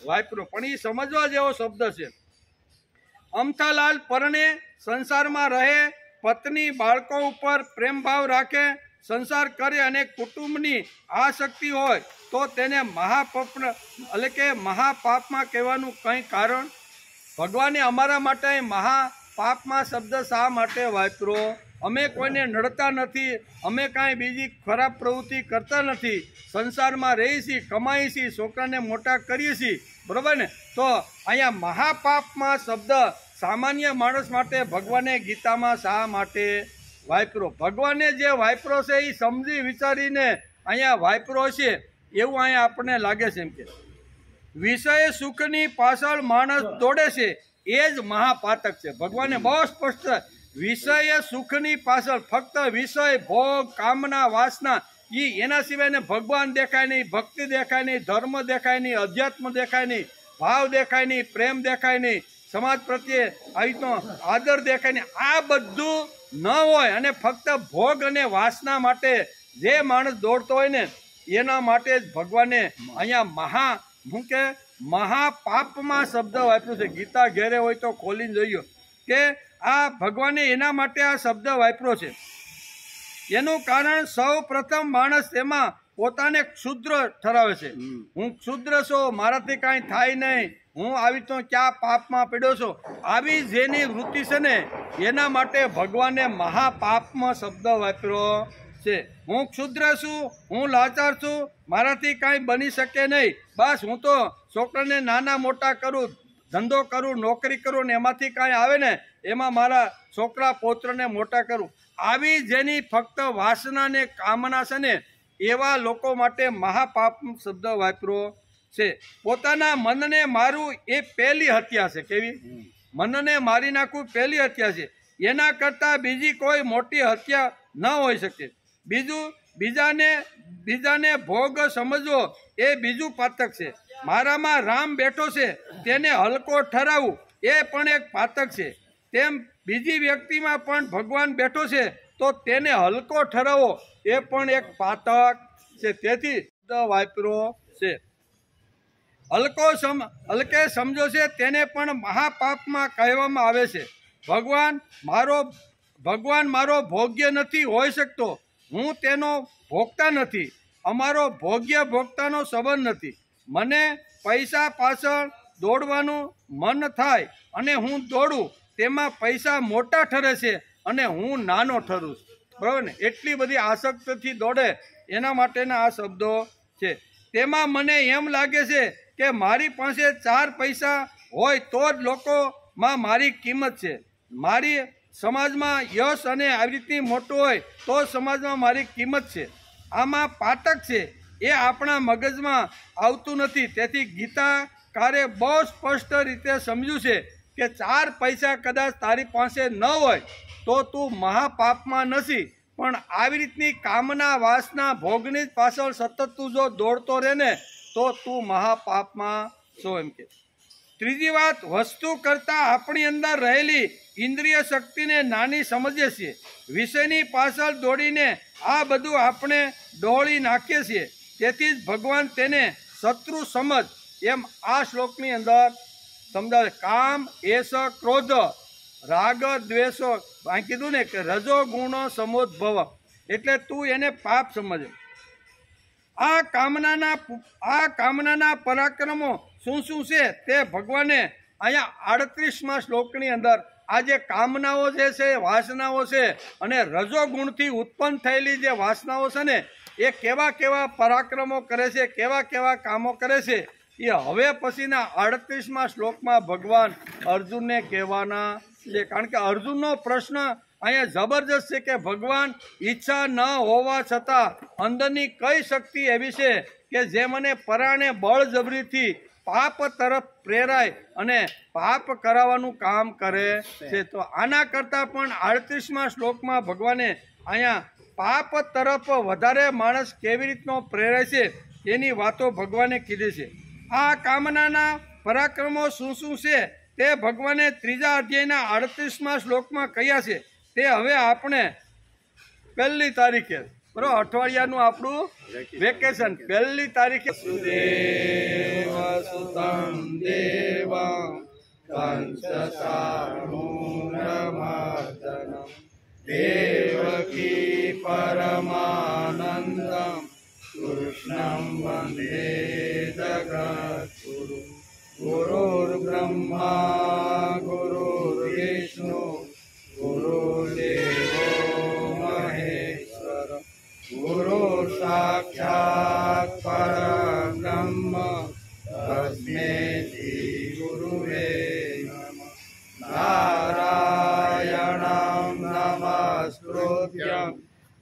વાપર્યો? પણ એ સમજવા જેવો શબ્દ છે. અમથાલાલ પરણે સંસારમાં રહે, પત્ની બાળકો ઉપર પ્રેમ ભાવ રાખે, સંસાર કરે અને કુટુંબની આસક્તિ હોય તો તેને એટલે કે મહાપાપમાં કહેવાનું કંઈ કારણ? ભગવાને અમારા માટે મહાપાપમાં શબ્દ શા માટે વાપર્યો? અમે કોઈને નડતા નથી, અમે કાંઈ બીજી ખરાબ પ્રવૃત્તિ કરતા નથી, સંસારમાં રહીએ છીએ, કમાઈએ છીએ, છોકરાને મોટા કરીએ છીએ, બરાબર ને? તો અહીંયા મહાપાપમાં શબ્દ સામાન્ય માણસ માટે ભગવાને ગીતામાં શા માટે વાપરો? ભગવાને જે વાપરો છે એ સમજી વિચારીને અહીંયા વાપરો છે એવું અહીંયા આપણને લાગે છે. એમ કે વિષય સુખની પાછળ માણસ દોડે છે એ જ મહાપાતક છે. ભગવાને બહુ સ્પષ્ટ, વિષય સુખની પાછળ ફક્ત વિષય, ભોગ, કામના, વાસના, એના સિવાયને ભગવાન દેખાય નહીં, ભક્તિ દેખાય નહીં, ધર્મ દેખાય નહીં, અધ્યાત્મ દેખાય નહીં, ભાવ દેખાય નહીં, પ્રેમ દેખાય નહીં, સમાજ પ્રત્યે આવી રીતનો આદર દેખાય નહીં. આ બધું ન હોય અને ફક્ત ભોગ અને વાસના માટે જે માણસ દોડતો હોય ને એના માટે જ ભગવાને અહીંયા મહાપાપમાં શબ્દ વાપર્યો છે. ગીતા ઘેરે હોય તો ખોલીને જોયો કે આ ભગવાને એના માટે આ શબ્દ વાપર્યો છે. એનું કારણ સૌ પ્રથમ માણસ તેમાં પોતાને ક્ષુદ્ર ઠરાવે છે. હું ક્ષુદ્ર છું, મારાથી કાંઈ થાય નહીં, હું આવી તો ક્યાં પાપમાં પડ્યો છું, આવી જેની વૃત્તિ છે ને એના માટે ભગવાને મહાપાપમાં શબ્દ વાપર્યો છે. હું ક્ષુદ્ર છું, હું લાચાર છું, મારાથી કાંઈ બની શકે નહીં, બસ હું તો છોકરાને નાના મોટા કરું, ધંધો કરું, નોકરી કરું ને એમાંથી કાંઈ આવે ને એમાં મારા છોકરા પૌત્રને મોટા કરું, આવી જેની ફક્ત વાસના ને કામના છે ને એવા લોકો માટે મહાપાપ શબ્દ વાપર્યો છે. પોતાના મનને મારવું એ પહેલી હત્યા છે. કેવી? મનને મારી નાખવું પહેલી હત્યા છે. એના કરતાં બીજી કોઈ મોટી હત્યા ન હોઈ શકે. બીજાને ભોગ સમજવો એ બીજું પાતક છે. મારામાં રામ બેઠો છે તેને હલકો ઠરાવવું એ પણ એક પાતક છે. તેમ બીજી વ્યક્તિમાં પણ ભગવાન બેઠો છે તો તેને હલકો ઠરાવવો એ પણ એક પાતક છે. તેથી વાપર્યો છે. હલકે સમજો છે તેને પણ મહાપાપમાં કહેવામાં આવે છે. ભગવાન મારો ભોગ્ય નથી હોઈ શકતો, હું તેનો ભોગતા નથી, અમારો ભોગ્ય ભોગતાનો સંબંધ નથી. મને પૈસા પાછળ દોડવાનું મન થાય અને હું દોડું, તેમાં પૈસા મોટા ઠરે છે અને હું નાનો ઠરું છું. બરાબર ને? એટલી બધી આસક્તિથી દોડે એના માટેના આ શબ્દો છે. તેમાં મને એમ લાગે છે કે મારી પાસે 4 પૈસા હોય તો જ લોકોમાં મારી કિંમત છે, મારી સમાજમાં યશ અને આવી રીતની મોટું હોય તો સમાજમાં મારી કિંમત છે. આમાં પાતક છે એ આપણા મગજમાં આવતું નથી. તેથી ગીતાકારે બહુ સ્પષ્ટ રીતે સમજ્યું છે કે 4 પૈસા કદાચ તારી પાસે ન હોય તો તું મહાપાપમાં નથી, પણ આવી રીતની કામના, વાસના, ભોગની જ પાછળ સતત તું જો દોડતો રહે ને તો તું મહાપાપમાં છો. એમ કે ત્રીજી વાત, વસ્તુ કરતાં આપણી અંદર રહેલી ઇન્દ્રિય શક્તિને નાની સમજીએ છીએ. વિષયની પાછળ દોડીને આ બધું આપણે ડહોળી નાખીએ છીએ. તેથી જ ભગવાન તેને શત્રુ સમજ એમ આ શ્લોકની અંદર સમજાવે. કામ, એસ, ક્રોધ, રાગ, દ્વેષો, આ કીધું ને કે રજો ગુણો સમોદ્ભવ, એટલે તું એને પાપ સમજે. આ કામનાના પરાક્રમો શું છે તે ભગવાને અહીંયા 38મા શ્લોકની અંદર આ જે કામનાઓ જે છે, વાસનાઓ છે અને રજોગુણથી ઉત્પન્ન થયેલી જે વાસનાઓ છે ને એ કેવા કેવા પરાક્રમો કરે છે, કેવા કેવા કામો કરે છે એ હવે પછીના 38મા શ્લોકમાં ભગવાન અર્જુનને કહેવાના છે. કારણ કે અર્જુનનો પ્રશ્ન અહીંયા જબરજસ્ત છે કે ભગવાન, ઈચ્છા ન હોવા છતાં અંદરની કઈ શક્તિ એવી છે કે જે મને પરાણે બળજબરીથી પાપ તરફ પ્રેરાય અને પાપ કરાવવાનું કામ કરે છે. તો આના કરતાં પણ 38મા શ્લોકમાં ભગવાને અહીંયા પાપ તરફ વધારે માણસ કેવી રીતનો પ્રેરાય છે એની વાતો ભગવાને કીધી છે. આ કામનાના પરાક્રમો શું શું છે તે ભગવાને ત્રીજા અધ્યાયના 38મા શ્લોકમાં કહ્યા છે. તે હવે આપણે 1લી તારીખે બરોબર અઠવાડિયાનું આપણું વેકેશન 1લી તારીખે સુતં દેવં કંસચાણૂરમર્દનમ દેવકી પરમાનંદમ કૃષ્ણં વંદે જગદ્ગુરુ ગુરુર્બ્રહ્મા ગુરુર્વિષ્ણુ ગુરુદેવો મહેશ્વર ગુરુ સાક્ષાત પરબ્રહ્મ તસ્मै શ્રી ગુરુવે નમઃ. નારાયણં નમસ્કૃત્યં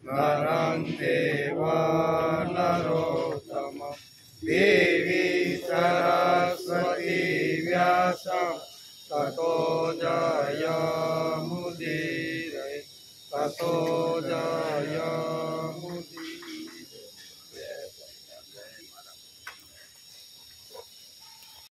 નરં ચૈવ નરોત્તમં દેવી સરસ્વતી વ્યાસં તતો જયમુદીરયે તતો જય